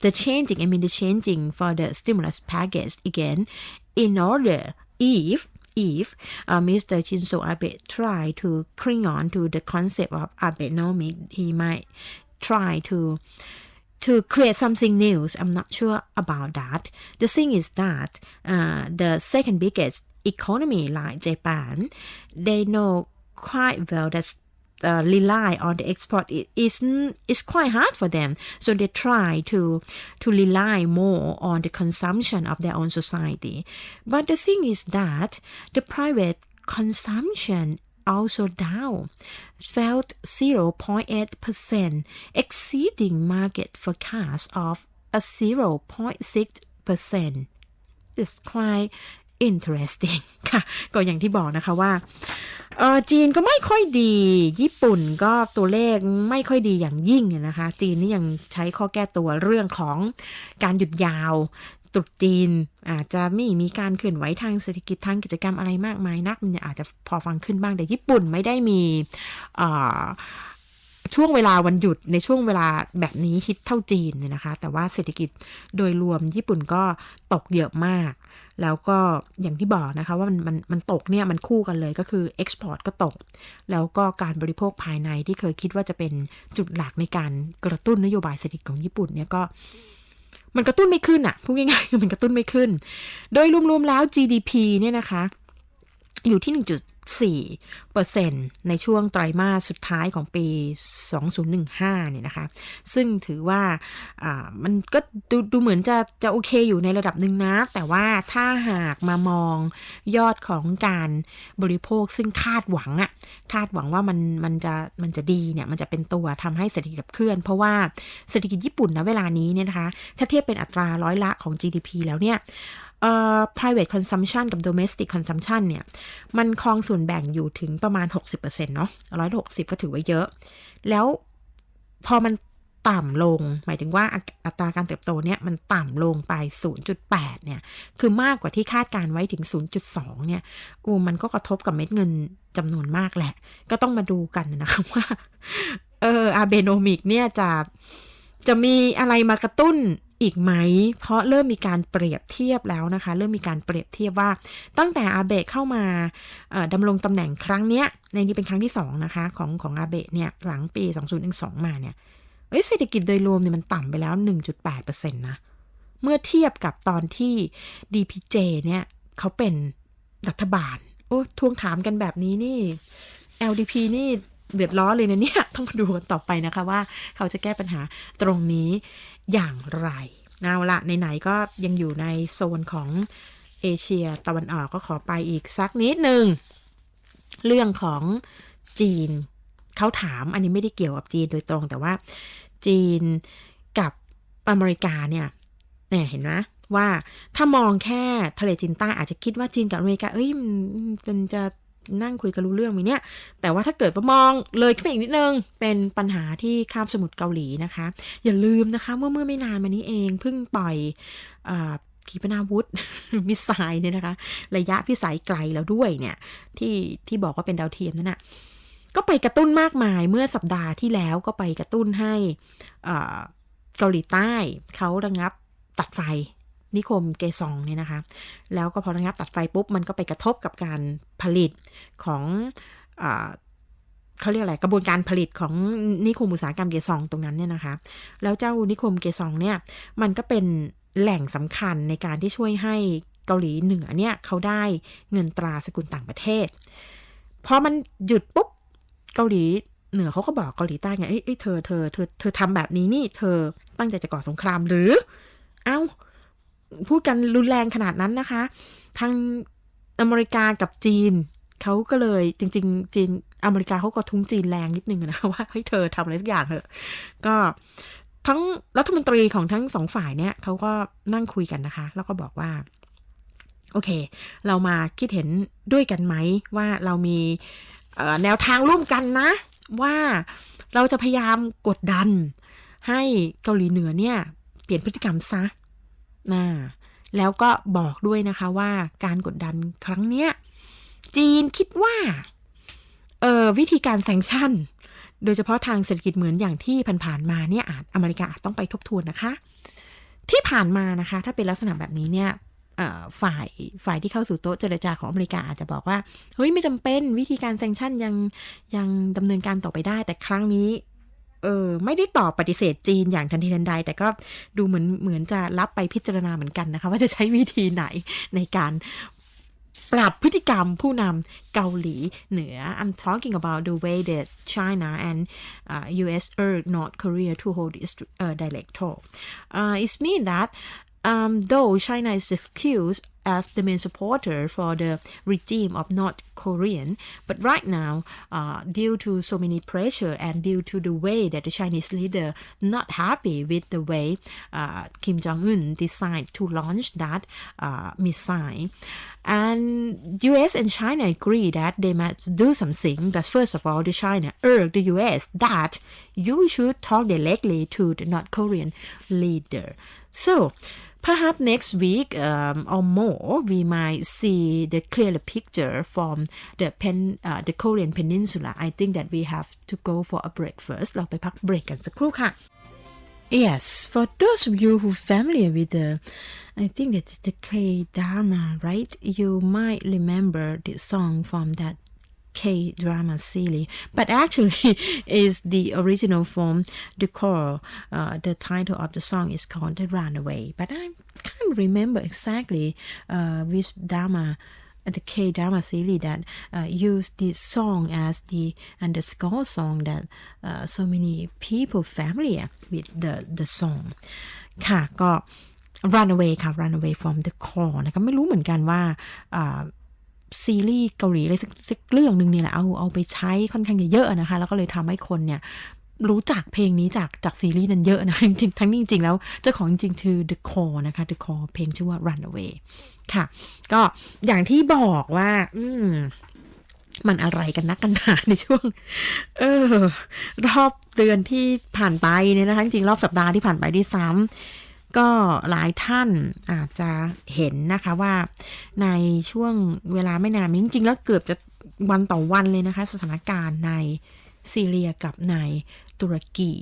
the changing for the stimulus package again in order if Mr. Shinzo Abe try to cling on to the concept of Abenomics, he might try to create something new. I'm not sure about that. The thing is that the second biggest economy like Japan, they know quite well that rely on the export is quite hard for them. So they try to rely more on the consumption of their own society. But the thing is that the private consumption also down, fell 0.8%, exceeding market forecast of a 0.6%. It's quite interesting ค่ะก็อย่างที่บอกนะคะว่าจีนก็ไม่ค่อยดีญี่ปุ่นก็ตัวเลขไม่ค่อยดีอย่างยิ่งนะคะจีนนี่ยังใช้ข้อแก้ตัวเรื่องของการหยุดยาวตรุษจีนอาจจะไม่มีการเคลื่อนไหวทางเศรษฐกิจทางกิจกรรมอะไรมากมายนักมันอาจจะพอฟังขึ้นบ้างแต่ญี่ปุ่นไม่ได้มีช่วงเวลาวันหยุดในช่วงเวลาแบบนี้ฮิตเท่าจีนเนี่ยนะคะแต่ว่าเศรษฐกิจโดยรวมญี่ปุ่นก็ตกเยอะมากแล้วก็อย่างที่บอกนะคะว่ามันตกเนี่ยมันคู่กันเลยก็คือเอ็กซ์พอร์ตก็ตกแล้วก็การบริโภคภายในที่เคยคิดว่าจะเป็นจุดหลักในการกระตุ้นนโยบายเศรษฐกิจของญี่ปุ่นเนี่ยก็มันกระตุ้นไม่ขึ้นอ่ะพูดง่ายๆคือมันกระตุ้นไม่ขึ้นโดยรวมๆแล้ว GDP เนี่ยนะคะอยู่ที่ 4% ในช่วงไตรมาสสุดท้ายของปี 2015 เนี่ยนะคะซึ่งถือว่ามันก็ดูเหมือนจะโอเคอยู่ในระดับหนึ่งนะแต่ว่าถ้าหากมามองยอดของการบริโภคซึ่งคาดหวังว่ามันจะดีเนี่ยมันจะเป็นตัวทำให้เศรษฐกิจขับเคลื่อนเพราะว่าเศรษฐกิจญี่ปุ่นนะเวลานี้เนี่ยนะคะถ้าเทียบเป็นอัตราร้อยละของ GDP แล้วเนี่ยprivate consumption กับ domestic consumption เนี่ยมันครองส่วนแบ่งอยู่ถึงประมาณ 60% เนาะ160ก็ถือว่าเยอะแล้วพอมันต่ำลงหมายถึงว่าอัตราการเติบโตเนี่ยมันต่ำลงไป 0.8 เนี่ยคือมากกว่าที่คาดการไว้ถึง 0.2 เนี่ยมันก็กระทบกับเม็ดเงินจำนวนมากแหละก็ต้องมาดูกันนะคะว่าอาเบโนมิกเนี่ยจะมีอะไรมากระตุ้นอีกไหมเพราะเริ่มมีการเปรียบเทียบแล้วนะคะเริ่มมีการเปรียบเทียบว่าตั้งแต่อาเบะเข้ามาดำรงตำแหน่งครั้งเนี้ยในนี้เป็นครั้งที่2นะคะของอาเบะเนี่ยหลังปี2012มาเนี่ยเศรษฐกิจโดยรวมเนี่ยมันต่ำไปแล้ว 1.8% นะเมื่อเทียบกับตอนที่ DPJ เนี่ยเขาเป็นรัฐบาลทวงถามกันแบบนี้นี่ LDP นี่เดือดร้อนเลยนะเนี่ยต้องมาดูกันต่อไปนะคะว่าเขาจะแก้ปัญหาตรงนี้อย่างไรเอาละไหนๆก็ยังอยู่ในโซนของเอเชียตะวันออกก็ขอไปอีกสักนิดนึงเรื่องของจีนเขาถามอันนี้ไม่ได้เกี่ยวกับจีนโดยตรงแต่ว่าจีนกับอเมริกาเนี่ยเห็นไหมว่าถ้ามองแค่ทะเลจีนใต้อาจจะคิดว่าจีนกับอเมริกามันจะนั่งคุยกันรู้เรื่องมั้ยเนี่ยแต่ว่าถ้าเกิดว่ามองเลยขึ้นไปอีกนิดนึงเป็นปัญหาที่ข้ามสมุทรเกาหลีนะคะอย่าลืมนะคะเมื่อไม่นานมานี้เองเพิ่งปล่อยขีปนาวุธ มิสไซล์เนี่ยนะคะระยะพิสัยไกลแล้วด้วยเนี่ยที่บอกว่าเป็นดาวเทียมนั่นน่ะก็ไปกระตุ้นมากมายเมื่อสัปดาห์ที่แล้วก็ไปกระตุ้นให้เกาหลีใต้เขาระงับตัดไฟนิคมเกซองเนี่ยนะคะแล้วก็พอระงับตัดไฟปุ๊บมันก็ไปกระทบกับการผลิตของเขาเรียกอะไรกระบวนการผลิตของนิคมอุตสาหกรรมเกซองตรงนั้นเนี่ยนะคะแล้วเจ้านิคมเกซองเนี่ยมันก็เป็นแหล่งสำคัญในการที่ช่วยให้เกาหลีเหนือเนี่ยเขาได้เงินตราสกุลต่างประเทศพอมันหยุดปุ๊บเกาหลีเหนือเขาก็บอกเกาหลีใต้ไงเธอทำแบบนี้นี่เธอตั้งใจจะก่อสงครามหรือพูดกันรุนแรงขนาดนั้นนะคะทางอเมริกากับจีนเขาก็เลยจริงๆจีนอเมริกาเขาก็ทุ้งจีนแรงนิดนึงนะคะว่าเธอทำอะไรสักอย่างเถอะก็ทั้งรัฐมนตรีของทั้งสองฝ่ายเนี่ยเขาก็นั่งคุยกันนะคะแล้วก็บอกว่าโอเคเรามาคิดเห็นด้วยกันไหมว่าเรามีแนวทางร่วมกันนะว่าเราจะพยายามกดดันให้เกาหลีเหนือเนี่ยเปลี่ยนพฤติกรรมซะแล้วก็บอกด้วยนะคะว่าการกดดันครั้งเนี้ยจีนคิดว่าวิธีการแซงชั่นโดยเฉพาะทางเศรษฐกิจเหมือนอย่างที่ผ่านๆมาเนี่ยอเมริกาอาจต้องไปทบทวนนะคะที่ผ่านมานะคะถ้าเป็นลักษณะแบบนี้เนี่ยฝ่ายที่เข้าสู่โต๊ะเจรจาของอเมริกาอาจจะบอกว่าเฮ้ยไม่จำเป็นวิธีการแซงชั่นยังดำเนินการต่อไปได้แต่ครั้งนี้ไม่ได้ตอบปฏิเสธจีนอย่างทันทีทันใดแต่ก็ดูเหมือนจะรับไปพิจารณาเหมือนกันนะคะว่าจะใช้วิธีไหนในการปรับพฤติกรรมผู้นำเกาหลีเหนือ I'm talking about the way that China and US urged North Korea to hold its direct talk. It means that though China is excused as the main supporter for the regime of North Korean, but right now, due to so many pressure and due to the way that the Chinese leader not happy with the way Kim Jong-un decided to launch that missile, and US and China agree that they must do something. But first of all, the China urged the US that you should talk directly to the North Korean leader. So.Perhaps next week or more, we might see the clearer picture from the Korean Peninsula. I think that we have to go for a break first. เราไปพักเบรกกันสักครู่ค่ะ Yes, for those of you who familiar with I think that the K-drama, right? You might remember the song from that K-drama series, but actually is the original from the choral. The title of the song is called The Runaway, but I can't remember exactly which drama the K-drama series that use this song as the underscore song that so many people familiar with the song ค่ะก็ run away ค่ะ run away from the core นะคะไม่รู้เหมือนกันว่าซีรีส์เกาหลีอะไรสักเรื่องนึงเนี่ยแหละเอาไปใช้ค่อนข้างเยอะนะคะแล้วก็เลยทำให้คนเนี่ยรู้จักเพลงนี้จากซีรีส์นั้นเยอะนะคะจริงทั้งนี้จริงๆแล้วเจ้าของจริงๆคือ The Core นะคะ The Core เพลงชื่อว่า Runaway ค่ะก็อย่างที่บอกว่ามันอะไรกันนักกันหนาในช่วงรอบเดือนที่ผ่านไปเนี่ยนะคะจริงๆรอบสัปดาห์ที่ผ่านไปด้วยซ้ำก็หลายท่านอาจจะเห็นนะคะว่าในช่วงเวลาไม่นานจริงๆแล้วเกือบจะวันต่อวันเลยนะคะสถานการณ์ในซีเรียกับในตุรกี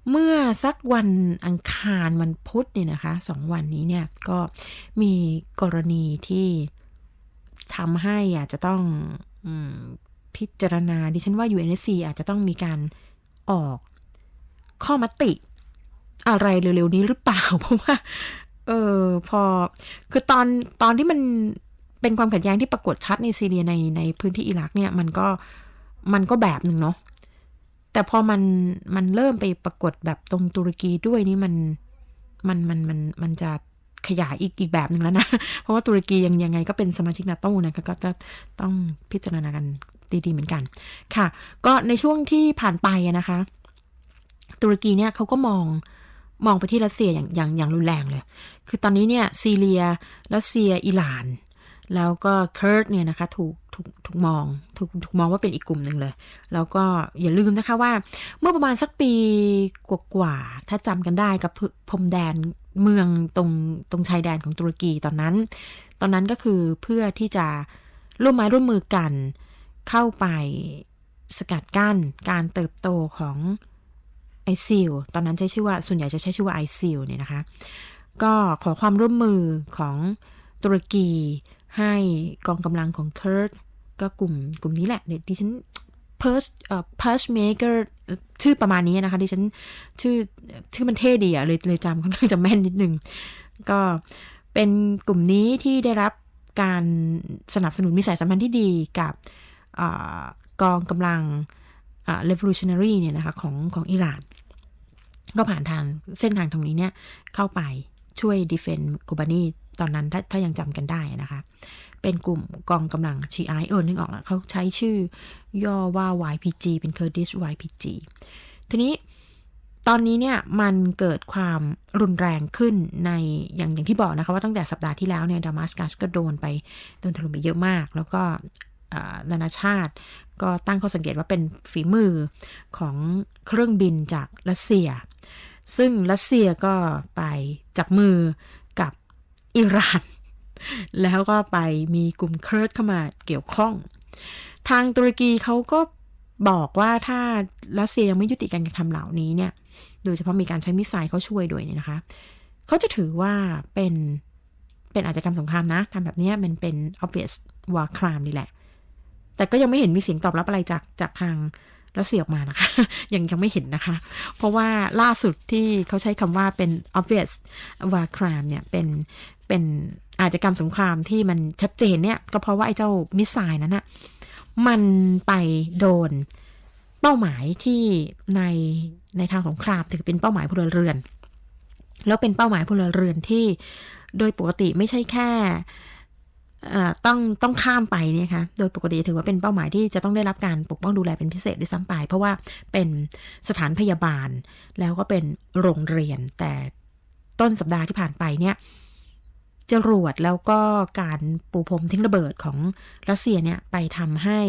เมื่อสักวันอังคารวันพุธเนี่ยนะคะ2วันนี้เนี่ยก็มีกรณีที่ทำให้อาจจะต้องพิจารณาดิฉันว่า UNSC อาจจะต้องมีการออกข้อมติอะไรเร็วๆนี้หรือเปล่าเพราะว่าพอคือตอนที่มันเป็นความขัดแย้งที่ปรากฏชัดในซีเรียในพื้นที่อิรักเนี่ยมันก็แบบหนึ่งเนาะแต่พอมันเริ่มไปปรากฏแบบตรงตุรกีด้วยนี่มันจะขยายอีกแบบหนึ่งแล้วนะเพราะว่าตุรกียังไงก็เป็นสมาชิกนาโต้นะคะก็ต้องพิจารณากันดีๆเหมือนกันค่ะก็ในช่วงที่ผ่านไปนะคะตุรกีเนี่ยเขาก็มองไปที่รัสเซียอย่างรุนแรงเลยคือตอนนี้เนี่ยซีเรียรัสเซียอิหร่านแล้วก็เคิร์ดเนี่ยนะคะถูกมองว่าเป็นอีกกลุ่มหนึ่งเลยแล้วก็อย่าลืมนะคะว่าเมื่อประมาณสักปีกว่าถ้าจำกันได้กับพรมแดนเมืองตรงชายแดนของตุรกีตอนนั้นก็คือเพื่อที่จะร่วมไม้ร่วมมือกันเข้าไปสกัดกั้นการเติบโตของไอซิลตอนนั้นส่วนใหญ่จะใช้ชื่อว่าไอซิลเนี่ยนะคะก็ขอความร่วมมือของตุรกีให้กองกำลังของเคิร์ดก็กลุ่มนี้แหละดิฉันPeshmerga ชื่อประมาณนี้นะคะดิฉันชื่อมันเท่ดีเลยจำค่อนข้างจะแม่นนิดนึงก็เป็นกลุ่มนี้ที่ได้รับการสนับสนุนมีสายสัมพันธ์ที่ดีกับกองกำลังrevolutionary เนี่ยนะคะของอิหร่านก็ผ่านทางเส้นทางตรงนี้เนี่ยเข้าไปช่วย defend โกบานีตอนนั้นถ้ายังจำกันได้นะคะเป็นกลุ่มกองกำลังชีไอนึกออกแล้วเขาใช้ชื่อย่อว่า YPG เป็น Kurdish YPG ทีนี้ตอนนี้เนี่ยมันเกิดความรุนแรงขึ้นในอย่างที่บอกนะคะว่าตั้งแต่สัปดาห์ที่แล้วเนี่ยดามัสกัสก็โดนถล่มไปเยอะมากแล้วก็นานาชาติก็ตั้งข้อสังเกตว่าเป็นฝีมือของเครื่องบินจากรัสเซียซึ่งรัสเซียก็ไปจับมือกับอิหร่านแล้วก็ไปมีกลุ่มเคิร์ดเข้ามาเกี่ยวข้องทางตุรกีเขาก็บอกว่าถ้ารัสเซียยังไม่ยุติการกระทำเหล่านี้เนี่ยโดยเฉพาะมีการใช้มิสไซล์เขาช่วยด้วยเนี่ยนะคะเขาจะถือว่าเป็นอาชญากรรมสงครามนะทำแบบนี้มันเป็น obvious war crime นี่แหละแต่ก็ยังไม่เห็นมีเสียงตอบรับอะไรจากทางรัสเซียออกมานะคะยังไม่เห็นนะคะเพราะว่าล่าสุดที่เขาใช้คำว่าเป็น obvious war crime เนี่ยเป็นอาชญากรรมสงครามที่มันชัดเจนเนี่ยก็เพราะว่าไอ้เจ้ามิสไซล์นั้นน่ะมันไปโดนเป้าหมายที่ในทางสงครามถือเป็นเป้าหมายพลเรือนแล้วเป็นเป้าหมายพลเรือนที่โดยปกติไม่ใช่แค่ต้องข้ามไปเนี่ยค่ะโดยปกติถือว่าเป็นเป้าหมายที่จะต้องได้รับการปกป้องดูแลเป็นพิเศษด้วยซ้ำไปเพราะว่าเป็นสถานพยาบาลแล้วก็เป็นโรงเรียนแต่ต้นสัปดาห์ที่ผ่านไปเนี่ยจรวดแล้วก็การปูพรมทิ้งระเบิดของรัสเซียเนี่ยไปทำให้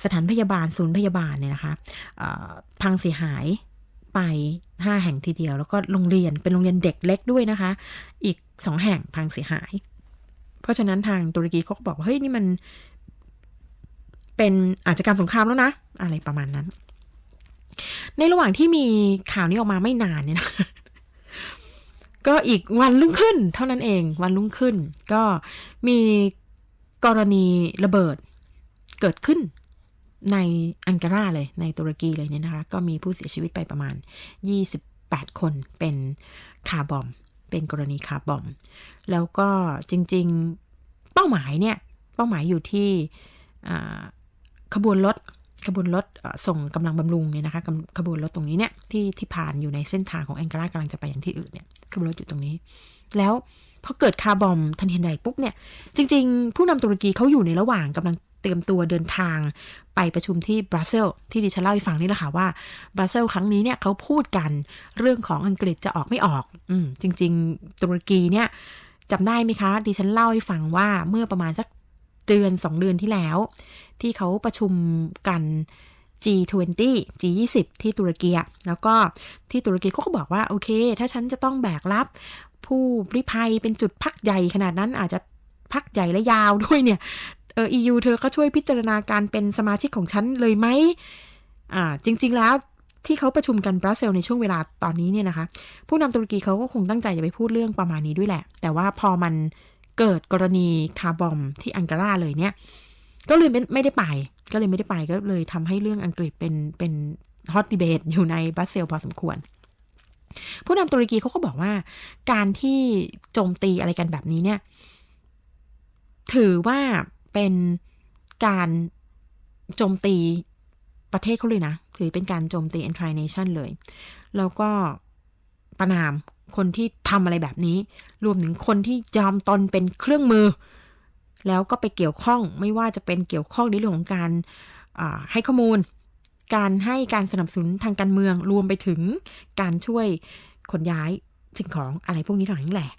สถานพยาบาลศูนย์พยาบาลเนี่ยนะคะพังเสียหายไป5แห่งทีเดียวแล้วก็โรงเรียนเป็นโรงเรียนเด็กเล็กด้วยนะคะอีก2แห่งพังเสียหายเพราะฉะนั้นทางตุรกีเขาก็บอกว่าเฮ้ยนี่มันเป็นอาชญากรรมสงครามแล้วนะอะไรประมาณนั้นในระหว่างที่มีข่าวนี้ออกมาไม่นานเนี่ยนะก็อีกวันรุ่งขึ้นเท่านั้นเองวันรุ่งขึ้นก็มีกรณีระเบิดเกิดขึ้นในอังการาเลยในตุรกีเลยเนี่ยนะคะก็มีผู้เสียชีวิตไปประมาณ28คนเป็นคาร์บอมเป็นกรณีคาร์บอมแล้วก็จริงๆเป้าหมายเนี่ย เป้าหมายอยู่ที่ขบวนรถส่งกำลังบำรุงเนี่ยนะคะขบวนรถตรงนี้เนี่ยที่ผ่านอยู่ในเส้นทางของแองการากำลังจะไปอย่างที่อื่นเนี่ยขบวนรถอยู่ตรงนี้แล้วพอเกิดคาร์บอมทันทีใดปุ๊บเนี่ยจริงๆผู้นำตุรกีเขาอยู่ในระหว่างกำลังเตรียมตัวเดินทางไปประชุมที่บรัสเซลส์ที่ดิฉันเล่าให้ฟังนี่แหละค่ะว่าบรัสเซลส์ครั้งนี้เนี่ยเขาพูดกันเรื่องของอังกฤษจะออกไม่ออกจริงๆตุรกีเนี่ยจำได้ไหมคะดิฉันเล่าให้ฟังว่าเมื่อประมาณสักเดือน2 เดือนที่แล้วที่เขาประชุมกัน G20 G20 ที่ตุรกีแล้วก็ที่ตุรกีเขาก็บอกว่าโอเคถ้าฉันจะต้องแบกรับผู้ลี้ภัยเป็นจุดพักใหญ่ขนาดนั้นอาจจะพักใหญ่และยาวด้วยเนี่ยEU เธอก็ช่วยพิจารณาการเป็นสมาชิกของฉันเลยไหมจริงๆแล้วที่เขาประชุมกันบรัสเซลในช่วงเวลาตอนนี้เนี่ยนะคะผู้นำตุรกีเขาก็คงตั้งใจจะไปพูดเรื่องประมาณนี้ด้วยแหละแต่ว่าพอมันเกิดกรณีคาร์บอมที่อังการาเลยเนี่ยก็เลยไม่ได้ไปก็เลยทำให้เรื่องอังกฤษเป็นฮอตดีเบตอยู่ในบรัสเซลพอสมควรผู้นำตุรกีเขาก็บอกว่าการที่โจมตีอะไรกันแบบนี้เนี่ยถือว่าเป็นการโจมตีประเทศเขาเลยนะถือเป็นการโจมตี entire nation เลยแล้วก็ประณามคนที่ทำอะไรแบบนี้รวมถึงคนที่ยอมตนเป็นเครื่องมือแล้วก็ไปเกี่ยวข้องไม่ว่าจะเป็นเกี่ยวข้องในเรื่องของการให้ข้อมูลการให้การสนับสนุนทางการเมืองรวมไปถึงการช่วยขนย้ายสิ่งของอะไรพวกนี้ทั้งนั้นแหละ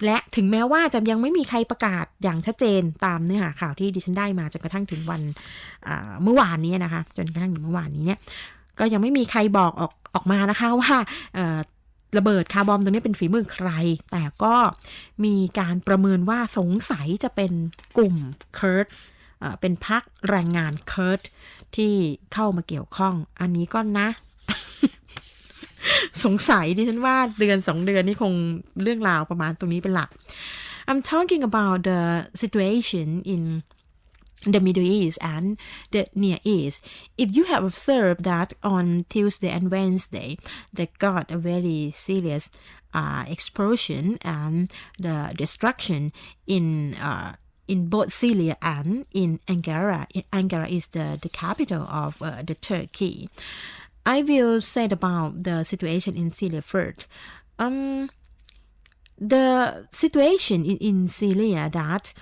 และถึงแม้ว่าจะยังไม่มีใครประกาศอย่างชัดเจนตามเนื้อหาข่าวที่ดิฉันได้มาจนกระทั่งถึงวันเมื่อวานนี้นะคะจนกระทั่งถึงเมื่อวานนี้เนี่ยก็ยังไม่มีใครบอกออกมานะคะว่าระเบิดคาร์บอมตัวนี้เป็นฝีมือใครแต่ก็มีการประเมินว่าสงสัยจะเป็นกลุ่มเคิร์ดเป็นพรรคแรงงานเคิร์ดที่เข้ามาเกี่ยวข้องอันนี้ก็นะ สงสัยดิฉันว่าเดือน2 เดือนนี่คงเรื่องราวประมาณตรงนี้เป็นหลัก I'm talking about the situation in the Middle East and the Near East. If you have observed that on Tuesday and Wednesday, they got a very serious explosion and the destruction in both Syria and in Ankara. Ankara is the capital of the Turkey. I will say about the situation in Syria first. The situation in Syria that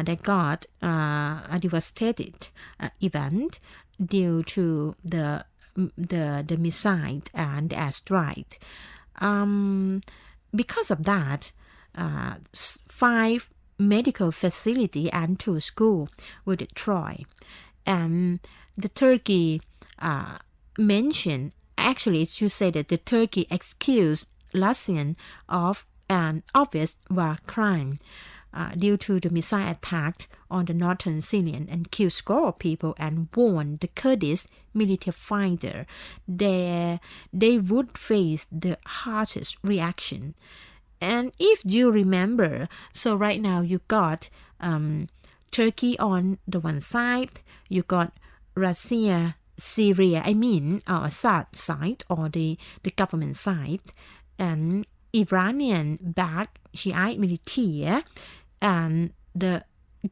they got a devastated event due to the missile and the airstrike. Because of that, 5 medical facilities and 2 schools were destroyed. And the Turkey mentioned, actually it should say that the Turkey accused Russian of an obvious war crime due to the missile attack on the northern Syria and killed scores of people and warned the Kurdish military fighter that they would face the harshest reaction. And if you remember, so right now you got Turkey on the one side, you got Russia, Syria, Assad side or the government side, and Iranian backed Shiite military and the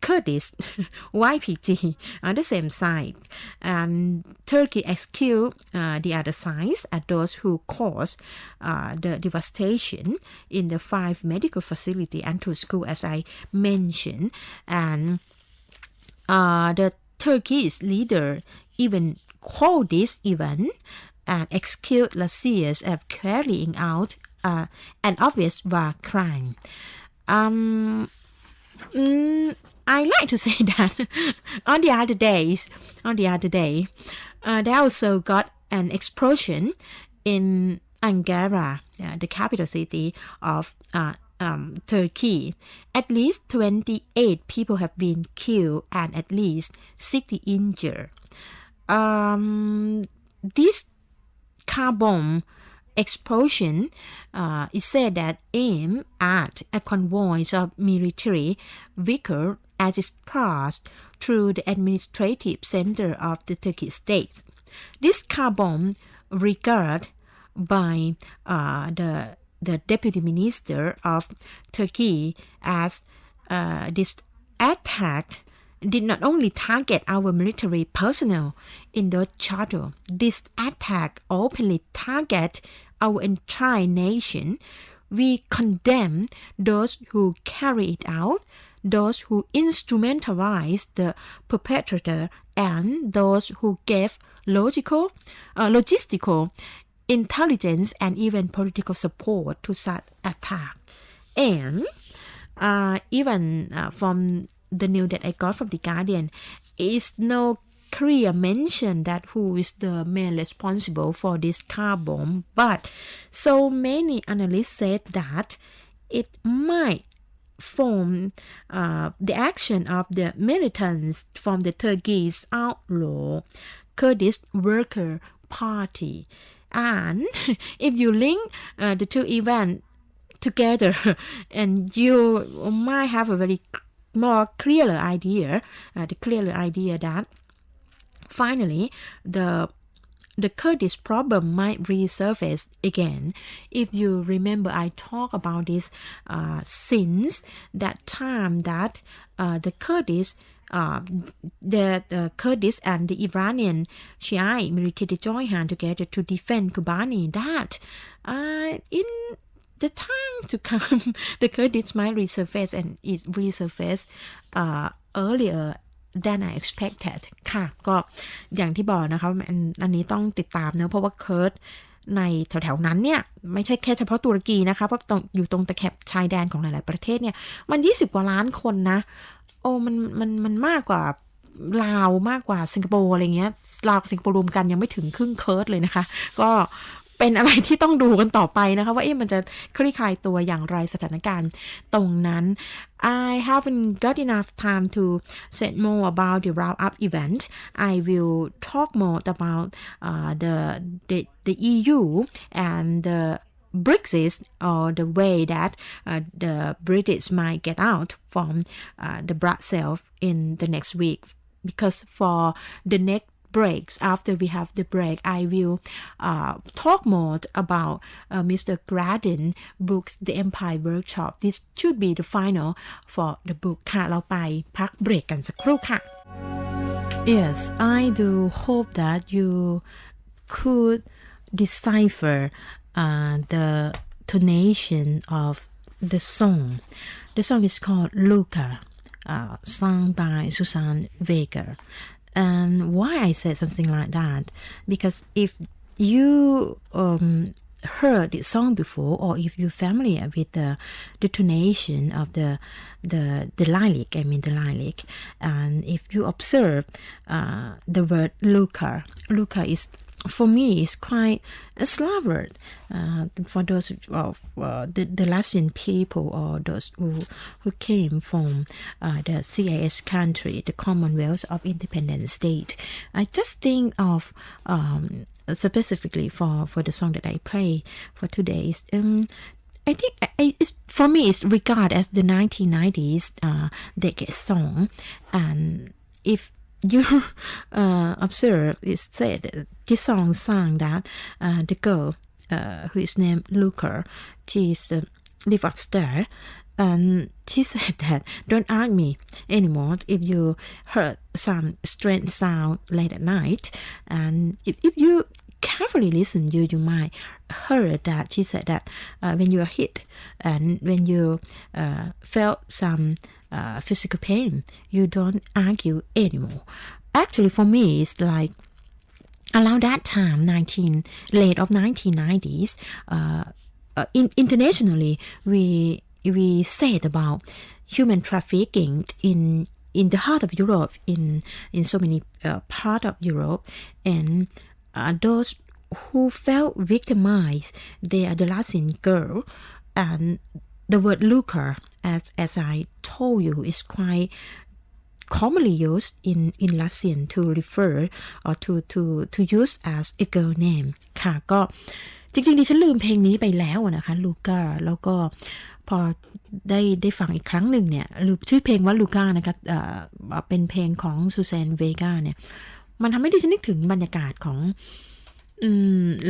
Kurdish YPG on the same side. And Turkey excused the other sides as those who caused the devastation in the 5 medical facilities and 2 schools, as I mentioned. And the Turkish leader even called this event and excused Russia of carrying out an obvious war crime. I like to say that on the other day, they also got an explosion in Ankara, the capital city of Turkey. At least 28 people have been killed and at least 60 injured. This car bomb explosion is said that aimed at a convoy of military vehicles as it passed through the administrative center of the Turkish state. This car bomb regarded by the deputy minister of Turkey as this attack did not only target our military personnel in the charter, this attack openly target our entire nation. We condemn those who carry it out, those who instrumentalize the perpetrator, and those who gave logistical, intelligence, and even political support to such attack. And even from the news that I got from the Guardian, is no clear mention that who is the main responsible for this car bomb, but so many analysts said that it might form the action of the militants from the Turkish outlaw Kurdish Worker Party. And if you link the two events together, and you might have a very more clearer idea that finally the Kurdish problem might resurface again. If you remember, I talked about this since that time that the Kurdish the Kurdish and the Iranian Shiite military joined hands together to defend Kobani. That in the time to come, the Kurdish might resurface, and it resurfaced earlier than I expected ค่ะก็อย่างที่บอกนะคะอันนี้ต้องติดตามนะเพราะว่าเคิร์ดในแถวๆนั้นเนี่ยไม่ใช่แค่เฉพาะตุรกีนะคะเพราะอยู่ตรงตะแคบชายแดนของหลายๆประเทศเนี่ยมัน20กว่าล้านคนนะโอ้มันมากกว่าลาวมากกว่าสิงคโปร์อะไรเงี้ยลาวกับสิงคโปร์รวมกันยังไม่ถึงครึ่งเคิร์ดเลยนะคะก็เป็นอะไรที่ต้องดูกันต่อไปนะคะว่ามันจะคลี่คลายตัวอย่างไรสถานการณ์ตรงนั้น I haven't got enough time to say more about the round-up event. I will talk more about the EU and the Brexit, or the way that the British might get out from the Brussels in the next week. Because for the next breaks, after we have the break, I will talk more about Mr. Graden book's The Empire Workshop. This should be the final for the book ค่ะเราไปพักเบรกกันสักครู่ค่ะ Yes, I do hope that you could decipher the tonation of the song. The song is called Luca, sung by Susan Vega. And why I said something like that, because if you heard the song before, or if you're familiar with the tonation of the lyric, the lyric, and if you observe the word Luca is, for me, is quite a Slav word for those of the Russian people, or those who came from the CAIS country, the Commonwealth of Independent State. I just think of specifically for the song that I play for today. I think it's, for me, it's regarded as the 1990s decade song, and if you observe, it said that this song sang that the girl who is named Luca, she's live upstairs, and she said that don't ask me anymore if you heard some strange sound late at night. And if you carefully listen, you might heard that she said that when you are hit and when you felt some physical pain, you don't argue anymore. Actually, for me, it's like around that time, late of 1990s, internationally, we said about human trafficking in the heart of Europe, in so many part of Europe, and those who felt victimized, they are the Russian girl, and the word Luca, as I told you, is quite commonly used in Russian to refer or to use as a girl name ค่ะก็จริงๆดิฉันลืมเพลงนี้ไปแล้วนะคะลูก้าแล้วก็พอได้ฟังอีกครั้งหนึ่งเนี่ยลืมชื่อเพลงว่าลูก้านะคะเป็นเพลงของซูซานเวกาเนี่ยมันทำให้ดิฉันนึกถึงบรรยากาศของ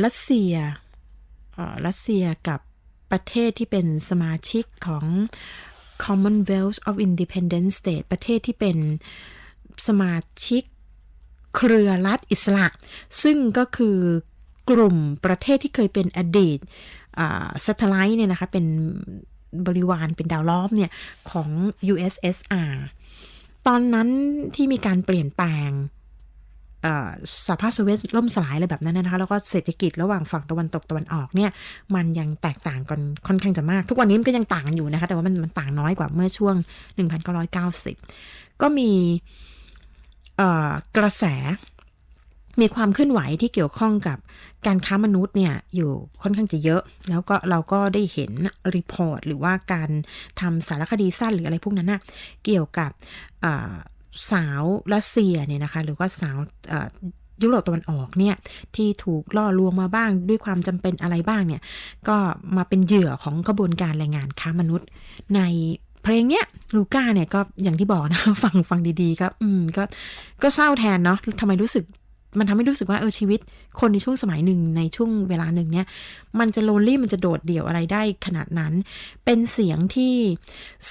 รัสเซียกับประเทศที่เป็นสมาชิกของ Commonwealth of Independent State ประเทศที่เป็น สมาชิกเครือรัฐอิสระซึ่งก็คือกลุ่มประเทศที่เคยเป็นอดีตsatellite เนี่ยนะคะเป็นบริวารเป็นดาวล้อมเนี่ยของ USSR ตอนนั้นที่มีการเปลี่ยนแปลงสหภาพโซเวียตล่มสลายอะไรแบบนั้นนะคะแล้วก็เศรษฐกิจระหว่างฝั่งตะวันตกตะวันออกเนี่ยมันยังแตกต่างกันค่อนข้างจะมากทุกวันนี้มันก็ยังต่างกันอยู่นะคะแต่ว่ามันต่างน้อยกว่าเมื่อช่วง1990ก็มีกระแสมีความเคลื่อนไหวที่เกี่ยวข้องกับการค้ามนุษย์เนี่ยอยู่ค่อนข้างจะเยอะแล้วก็เราก็ได้เห็นรีพอร์ตหรือว่าการทำสารคดีสั้นหรืออะไรพวกนั้นนะเกี่ยวกับสาวรัสเซียเนี่ยนะคะหรือว่าสาวยุโรปตะวันออกเนี่ยที่ถูกล่อลวงมาบ้างด้วยความจำเป็นอะไรบ้างเนี่ยก็มาเป็นเหยื่อของกระบวนการแรงงานค้ามนุษย์ในเพลงเนี้ยลูก้าเนี่ยก็อย่างที่บอกนะฟังดีๆก็เศร้าแทนเนาะทำไมรู้สึกมันทำให้รู้สึกว่าชีวิตคนในช่วงสมัยหนึ่งในช่วงเวลาหนึ่งเนี่ยมันจะโลนลี่มันจะโดดเดี่ยวอะไรได้ขนาดนั้นเป็นเสียงที่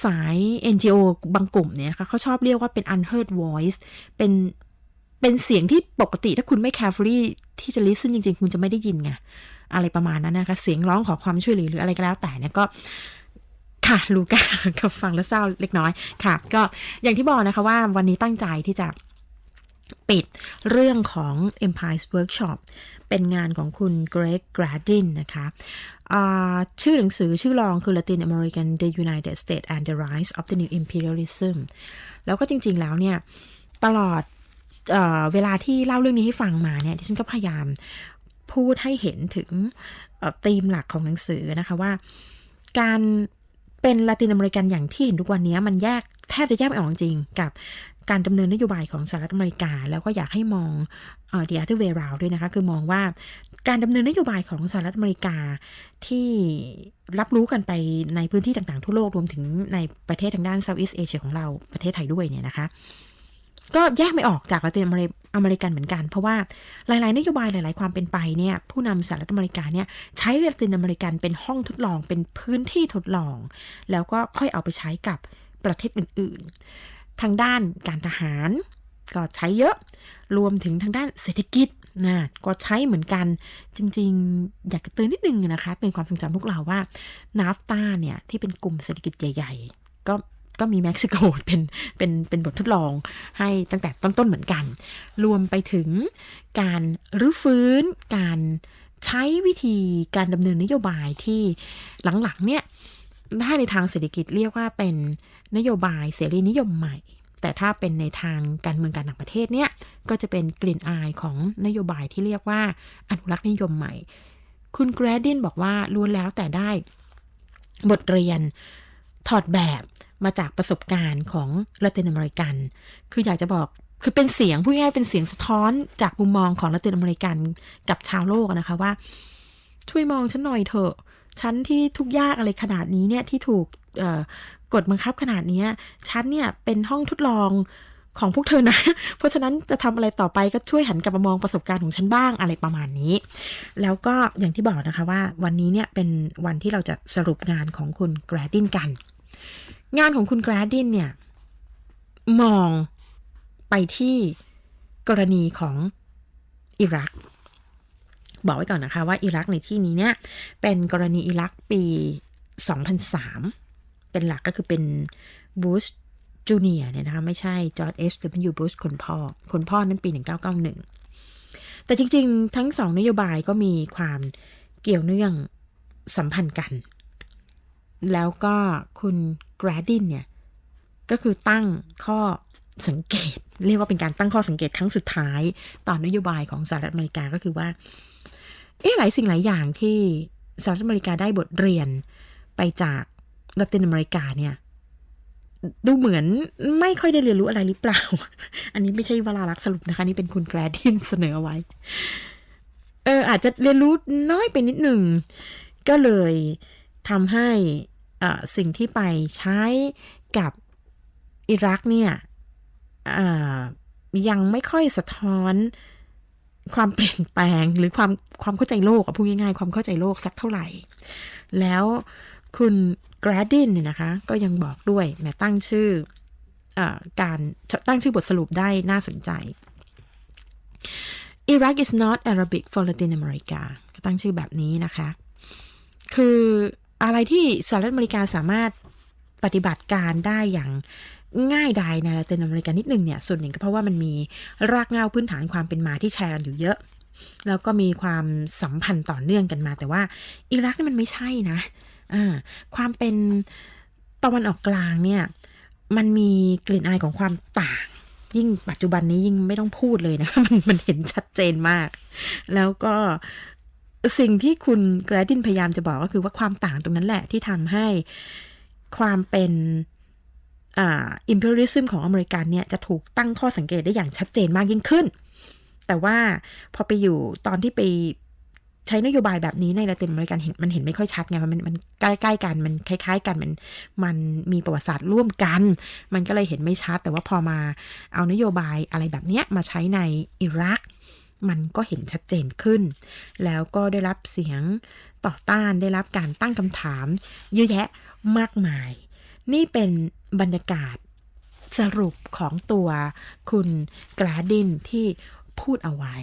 สาย NGO บางกลุ่มเนี่ยเขาชอบเรียกว่าเป็น unheard voice เป็นเสียงที่ปกติถ้าคุณไม่ carefully ที่จะ listen จริงๆคุณจะไม่ได้ยินไงอะไรประมาณนั้นนะคะเสียงร้องขอความช่วยเหลือหรืออะไรก็แล้วแต่เนี่ยก็ค่ะลูก้าก็ฟังแล้วเศร้าเล็กน้อยค่ะก็อย่างที่บอกนะคะว่าวันนี้ตั้งใจที่จะปิดเรื่องของ Empire's Workshop เป็นงานของคุณเกรก กราดินนะคะชื่อหนังสือชื่อรองคือ Latin American The United States and the Rise of the New Imperialism แล้วก็จริงๆแล้วเนี่ยตลอดเวลาที่เล่าเรื่องนี้ให้ฟังมาเนี่ยดิฉันก็พยายามพูดให้เห็นถึงธีมหลักของหนังสือนะคะว่าการเป็นลาตินอเมริกันอย่างที่เห็นทุกวันนี้มันแทบจะแยกไม่ออกจริงกับการดำเนินนโยบายของสหรัฐอเมริกาแล้วก็อยากให้มองthe other way round ด้วยนะคะคือมองว่าการดำเนินนโยบายของสหรัฐอเมริกาที่รับรู้กันไปในพื้นที่ต่างๆทั่วโลกรวมถึงในประเทศทางด้าน Southeast Asia ของเราประเทศไทยด้วยเนี่ยนะคะก็แยกไม่ออกจากลาตินอเมริกันเหมือนกันเพราะว่าหลายๆนโยบายหลายๆความเป็นไปเนี่ยผู้นำสหรัฐอเมริกาเนี่ยใช้ลาตินอเมริกันเป็นห้องทดลองเป็นพื้นที่ทดลองแล้วก็ค่อยเอาไปใช้กับประเทศอื่นๆทางด้านการทหารก็ใช้เยอะรวมถึงทางด้านเศรษฐกิจนะก็ใช้เหมือนกันจริงๆอยากจะเตือนนิดนึงนะคะเป็นความทรงจำพวกเราว่านาฟตาเนี่ยที่เป็นกลุ่มเศรษฐกิจใหญ่ๆก็มีเม็กซิโกเป็นบททดลองให้ตั้งแต่ต้นๆเหมือนกันรวมไปถึงการรื้อฟื้นการใช้วิธีการดำเนินนโยบายที่หลังๆเนี่ยถ้าในทางเศรษฐกิจเรียกว่าเป็นนโยบายเสรีนิยมใหม่แต่ถ้าเป็นในทางการเมืองการต่างประเทศเนี่ยก็จะเป็นกลิ่นอายของนโยบายที่เรียกว่าอนุรักษ์นิยมใหม่คุณแกรดินบอกว่าล้วนแล้วแต่ได้บทเรียนถอดแบบมาจากประสบการณ์ของลาตินอเมริกันคืออยากจะบอกคือเป็นเสียงพูดง่ายๆเป็นเสียงสะท้อนจากมุมมองของลาตินอเมริกันกับชาวโลกนะคะว่าช่วยมองฉันหน่อยเถอะฉันที่ทุกข์ยากอะไรขนาดนี้เนี่ยที่ถูกกฎบังคับขนาดนี้ฉันเนี่ยเป็นห้องทดลองของพวกเธอนะเพราะฉะนั้นจะทำอะไรต่อไปก็ช่วยหันกลับมามองประสบการณ์ของฉันบ้างอะไรประมาณนี้แล้วก็อย่างที่บอกนะคะว่าวันนี้เนี่ยเป็นวันที่เราจะสรุปงานของคุณแกรดินกันงานของคุณแกรดินเนี่ยมองไปที่กรณีของอิรักบอกไว้ก่อนนะคะว่าอิรักในที่นี้เนี่ยเป็นกรณีอิรักปี2003เป็นหลักก็คือเป็นบูชจูเนียร์เนี่ยนะคะไม่ใช่จอร์จ H.W. บูชคนพ่อนั้นปี1991แต่จริงๆทั้งสองนโยบายก็มีความเกี่ยวเนื่องสัมพันธ์กันแล้วก็คุณแกรดินเนี่ยก็คือตั้งข้อสังเกตเรียกว่าเป็นการตั้งข้อสังเกตครั้งสุดท้ายต่อนโยบายของสหรัฐอเมริกาก็คือว่าหลายสิ่งหลายอย่างที่สหรัฐอเมริกาได้บทเรียนไปจากลาตินอเมริกาเนี่ยดูเหมือนไม่ค่อยได้เรียนรู้อะไรหรือเปล่า อันนี้ไม่ใช่วราลักษณ์สรุปนะคะนี่เป็นคุณแกรดินเสนอไว้อาจจะเรียนรู้น้อยไปนิดหนึ่งก็เลยทำให้สิ่งที่ไปใช้กับอิรักเนี่ยยังไม่ค่อยสะท้อนความเปลี่ยนแปลงหรือความเข้าใจโลกพูดง่ายๆความเข้าใจโลกสักเท่าไหร่แล้วคุณแกรดินเนี่ยนะคะก็ยังบอกด้วยแม้ตั้งชื่อ การตั้งชื่อบทสรุปได้น่าสนใจ Iraq is not Arabic for Latin America ตั้งชื่อแบบนี้นะคะคืออะไรที่สหรัฐอเมริกาสามารถปฏิบัติการได้อย่างง่ายดายในลาตินอเมริกานิดนึงเนี่ยส่วนหนึ่งก็เพราะว่ามันมีรากเหง้าพื้นฐานความเป็นมาที่แชร์กันอยู่เยอะแล้วก็มีความสัมพันธ์ต่อเนื่องกันมาแต่ว่าอิรักนี่มันไม่ใช่นะความเป็นตะวันออกกลางเนี่ยมันมีกลิ่นอายของความต่างยิ่งปัจจุบันนี้ยิ่งไม่ต้องพูดเลยนะ มันเห็นชัดเจนมากแล้วก็สิ่งที่คุณแกรดินพยายามจะบอกก็คือว่าความต่างตรงนั้นแหละที่ทำให้ความเป็นimperialism ของอเมริกันเนี่ยจะถูกตั้งข้อสังเกตได้อย่างชัดเจนมากยิ่งขึ้นแต่ว่าพอไปอยู่ตอนที่ไปใช้นโยบายแบบนี้ในลาตินอเมริกันมันเห็นไม่ค่อยชัดไงมันใกล้ๆกันมันคล้ายๆกันมันมีประวัติศาสตร์ร่วมกันมันก็เลยเห็นไม่ชัดแต่ว่าพอมาเอานโยบายอะไรแบบนี้มาใช้ในอิรักมันก็เห็นชัดเจนขึ้นแล้วก็ได้รับเสียงต่อต้านได้รับการตั้งคำถามเยอะแยะมากมายนี่เป็นบรรยากาศสรุปของตัวคุณกราดินที่พูดเอาไว้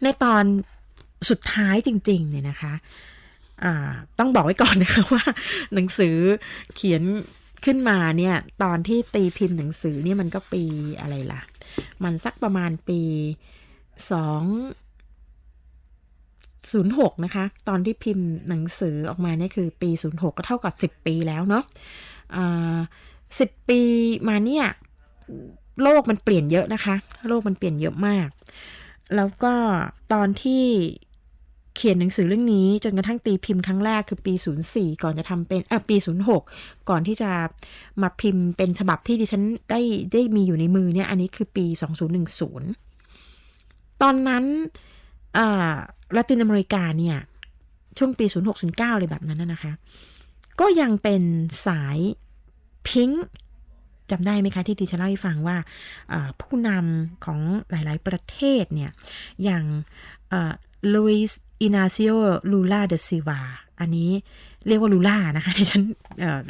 ในตอนสุดท้ายจริงๆเนี่ยนะคะต้องบอกไว้ก่อนนะคะว่าหนังสือเขียนขึ้นมาเนี่ยตอนที่ตีพิมพ์หนังสือเนี่ยมันก็ปีอะไรล่ะมันสักประมาณปี2006นะคะตอนที่พิมพ์หนังสือออกมาเนี่ยคือปี06ก็เท่ากับ10ปีแล้วเนาะ10ปีมาเนี่ยโลกมันเปลี่ยนเยอะนะคะโลกมันเปลี่ยนเยอะมากแล้วก็ตอนที่เขียนหนังสือเรื่องนี้จนกระทั่งตีพิมพ์ครั้งแรกคือปี04ก่อนจะทำเป็นปี06ก่อนที่จะมาพิมพ์เป็นฉบับที่ดิฉันได้มีอยู่ในมือเนี่ยอันนี้คือปี2010ตอนนั้นลาตินอเมริกาเนี่ยช่วงปี06-09เลยแบบนั้นนะคะก็ยังเป็นสายพิงค์จำได้ไหมคะที่ดิฉันเล่าให้ฟังว่าผู้นำของหลายๆประเทศเนี่ยอย่างลุยส์อินาซิโอลูลาเดซิวาอันนี้เรียกว่าลูล่านะคะดิฉัน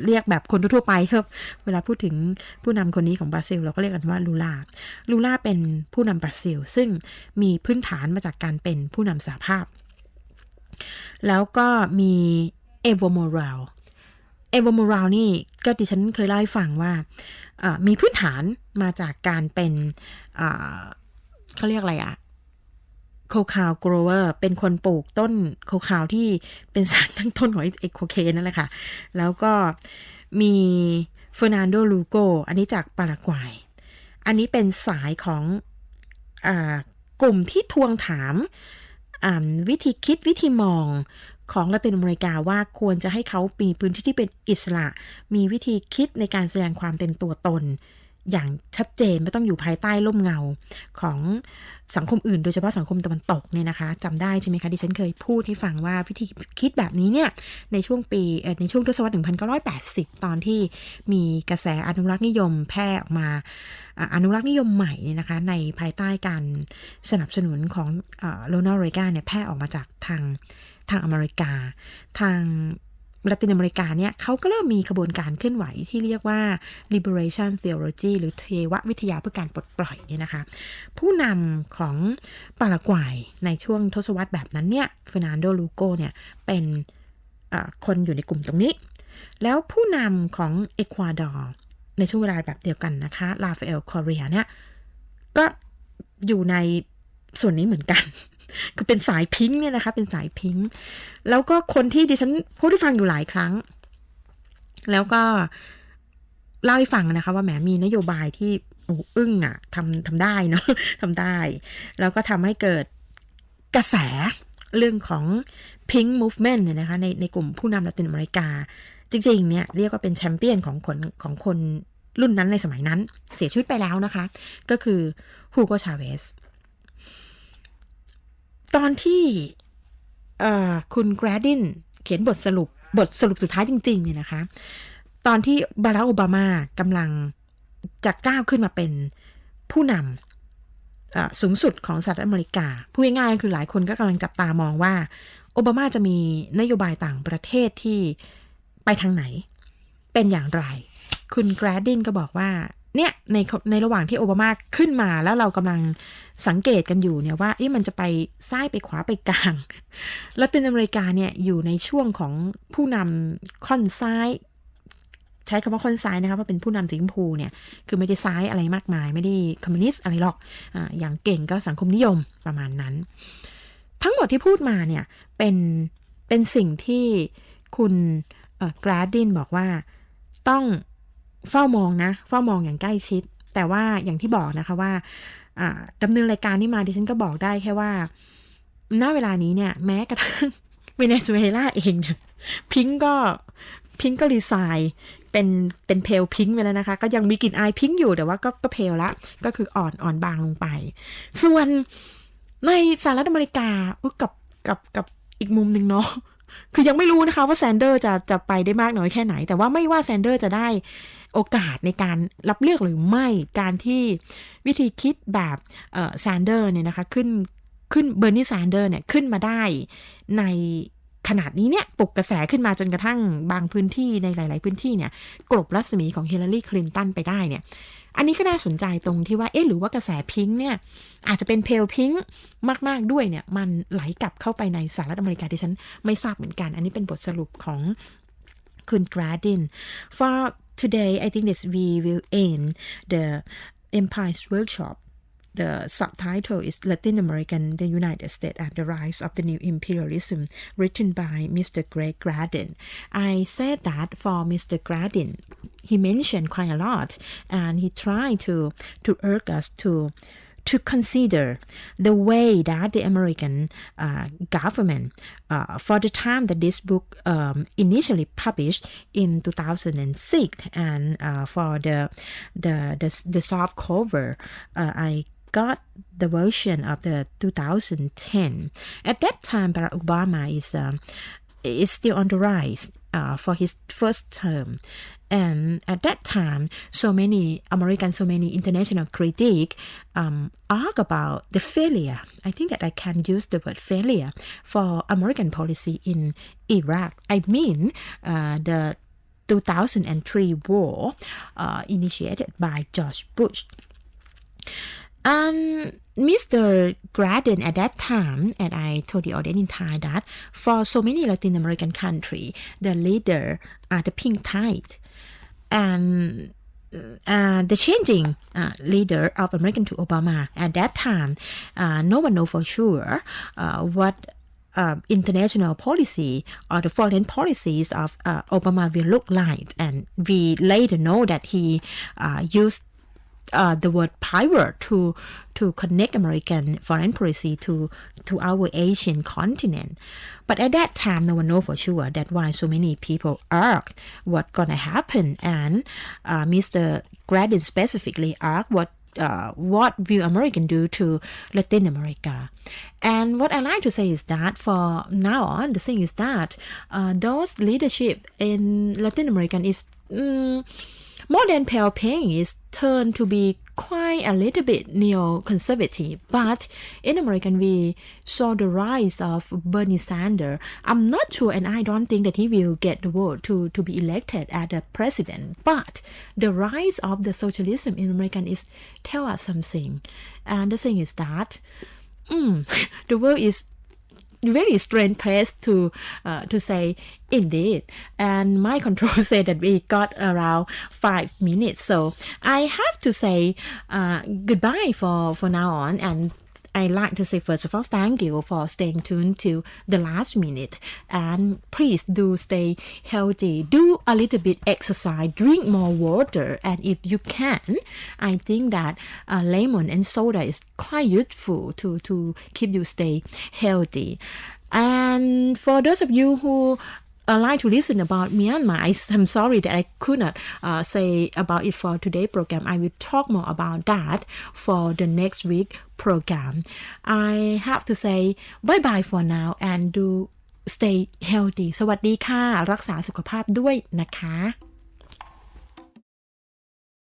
เรียกแบบคนทั่วไปครับเวลาพูดถึงผู้นำคนนี้ของบราซิลเราก็เรียกกันว่าลูล่าเป็นผู้นำบราซิลซึ่งมีพื้นฐานมาจากการเป็นผู้นำสหภาพแล้วก็มีเอโวโมราลนี่ก็ดิฉันเคยเล่าให้ฟังว่ามีพื้นฐานมาจากการเป็นเขาเรียกอะไรโคคาวโกรเวอร์เป็นคนปลูกต้นโคคาวที่เป็นสารตั้งต้นของไอโคเคนนั่นแหละค่ะแล้วก็มีเฟอร์นันโดลูโกอันนี้จากปารากวัยอันนี้เป็นสายของกลุ่มที่ทวงถามวิธีคิดวิธีมองของลาตินอเมริกาว่าควรจะให้เขามีพื้นที่ที่เป็นอิสระมีวิธีคิดในการแสดงความเป็นตัวตนอย่างชัดเจนไม่ต้องอยู่ภายใต้ร่มเงาของสังคมอื่นโดยเฉพาะสังคมตะวันตกเนี่ยนะคะจำได้ใช่ไหมคะดิฉันเคยพูดให้ฟังว่าวิธีคิดแบบนี้เนี่ยในช่วงทศวรรษ1980ตอนที่มีกระแสอนุรักษ์นิยมแพร่ออกมาอนุรักษ์นิยมใหม่เนี่ยนะคะในภายใต้การสนับสนุนของโรนัลด์ เรแกนเนี่ยแพร่ออกมาจากทางอเมริกาทางลาตินอเมริกาเนี่ยเขาก็เริ่มมีขบวนการเคลื่อนไหวที่เรียกว่า liberation theology หรือเทววิทยาเพื่อการปลดปล่อยเนี่ยนะคะผู้นำของปารากวัยในช่วงทศวรรษแบบนั้นเนี่ยเฟอร์นันโดลูโกเนี่ยเป็นคนอยู่ในกลุ่มตรงนี้แล้วผู้นำของเอกวาดอร์ในช่วงเวลาแบบเดียวกันนะคะลาฟาเอลคอเรียเนี่ยก็อยู่ในส่วนนี้เหมือนกันคือเป็นสายพิงค์เนี่ยนะคะเป็นสายพิงค์แล้วก็คนที่ดิฉันพูดให้ฟังอยู่หลายครั้งแล้วก็เล่าให้ฟังนะคะว่าแหมมีนโยบายที่อึ้งทำได้เนาะทำได้แล้วก็ทำให้เกิดกระแสเรื่องของ Pink Movement เนี่ยนะคะในกลุ่มผู้นำลาตินอเมริกาจริงๆเนี่ยเรียกว่าเป็นแชมเปี้ยนของคนรุ่นนั้นในสมัยนั้นเสียชีวิตไปแล้วนะคะก็คือฮูโก ชาเวสตอนที่คุณแกรดินเขียนบทสรุปสุดท้ายจริงๆเนี่ยนะคะตอนที่บารัก โอบามากำลังจะก้าวขึ้นมาเป็นผู้นำสูงสุดของสหรัฐอเมริกาพูดง่ายๆคือหลายคนก็กำลังจับตามองว่าโอบามาจะมีนโยบายต่างประเทศที่ไปทางไหนเป็นอย่างไร คุณแกรดดินก็บอกว่าเนี่ยในระหว่างที่โอบามาขึ้นมาแล้วเรากำลังสังเกตกันอยู่เนี่ยว่ามันจะไปซ้ายไปขวาไปกลางละตินอเมริกาเนี่ยอยู่ในช่วงของผู้นำค่อนซ้ายใช้คำว่าค่อนซ้ายนะคะเพราะเป็นผู้นำสีชมพูเนี่ยคือไม่ได้ซ้ายอะไรมากมายไม่ได้คอมมิวนิสต์อะไรหรอกอย่างเก่งก็สังคมนิยมประมาณนั้นทั้งหมดที่พูดมาเนี่ยเป็นสิ่งที่คุณแกรดดินบอกว่าต้องเฝ้ามองอย่างใกล้ชิดแต่ว่าอย่างที่บอกนะคะว่าดำเนินรายการนี้มาดิฉันก็บอกได้แค่ว่าณเวลานี้เนี่ยแม้กระทั่งเวเนซุเอลาเองเนี่ยพิงก็รีไซน์เป็นเพลพิงค์ไปแล้วนะคะก็ยังมีกลิ่นอายพิงค์อยู่แต่ว่าก็เพลละก็คืออ่อนบางลงไปส่วนในสหรัฐอเมริกากับอีกมุมหนึ่งเนาะคือยังไม่รู้นะคะว่าแซนเดอร์จะไปได้มากน้อยแค่ไหนแต่ว่าไม่ว่าแซนเดอร์จะได้โอกาสในการรับเลือกหรือไม่การที่วิธีคิดแบบแซนเดอร์เนี่ยนะคะขึ้นเบอร์นีแซนเดอร์เนี่ยขึ้นมาได้ในขนาดนี้เนี่ยปลุกกระแสขึ้นมาจนกระทั่งบางพื้นที่ในหลายๆพื้นที่เนี่ยกลบรัศมีของฮิลลารีคลินตันไปได้เนี่ยอันนี้ก็น่าสนใจตรงที่ว่าหรือว่ากระแสพิงค์เนี่ยอาจจะเป็นเพลพิงค์มากๆด้วยเนี่ยมันไหลกลับเข้าไปในสหรัฐอเมริกาที่ฉันไม่ทราบเหมือนกันอันนี้เป็นบทสรุปของคุณแกรดดิน for today I think that we will end the Empire's workshop. The subtitle is Latin American, the United States and the Rise of the New Imperialism, written by Mr. Greg Graddin. I said that for Mr. Graddin, he mentioned quite a lot, and he tried to urge us to consider the way that the American government, for the time that this book initially published in 2006, and for the soft cover, I got the version of the 2010. At that time, Barack Obama is still on the rise for his first term. And at that time, so many international critics argue about the failure. I think that I can use the word failure for American policy in Iraq. I mean, the 2003 war initiated by George Bush. And Mr. Graddin at that time, and I told the audience in Thai that for so many Latin American countries, the leader are the pink tide. And the changing leader of American to Obama at that time, no one knows for sure what international policy or the foreign policies of Obama will look like. And we later know that he used the word pivot to connect American foreign policy to our Asian continent. But at that time, no one knows for sure. That's why so many people asked what's gonna happen. And Mr. Graddin specifically asked what will American do to Latin America. And what I like to say is that for now on, the thing is that those leadership in Latin America is more than pale pink is turned to be quite a little bit neo-conservative. But in American, we saw the rise of Bernie Sanders. I'm not sure, and I don't think that he will get the vote to be elected as the president. But the rise of the socialism in American is tell us something. And the thing is that the world is very strange place to say indeed, and my control said that we got around 5 minutes, so I have to say goodbye for now on. And I like to say first of all thank you for staying tuned to the last minute, and please do stay healthy, do a little bit exercise, drink more water, and if you can, I think that lemon and soda is quite useful to keep you stay healthy. And for those of you who like to listen about Myanmar, I'm sorry that I could not say about it for today's program. I will talk more about that for the next week program. I have to say bye bye for now and do stay healthy. สวัสดีค่ะรักษาสุขภาพด้วยนะคะ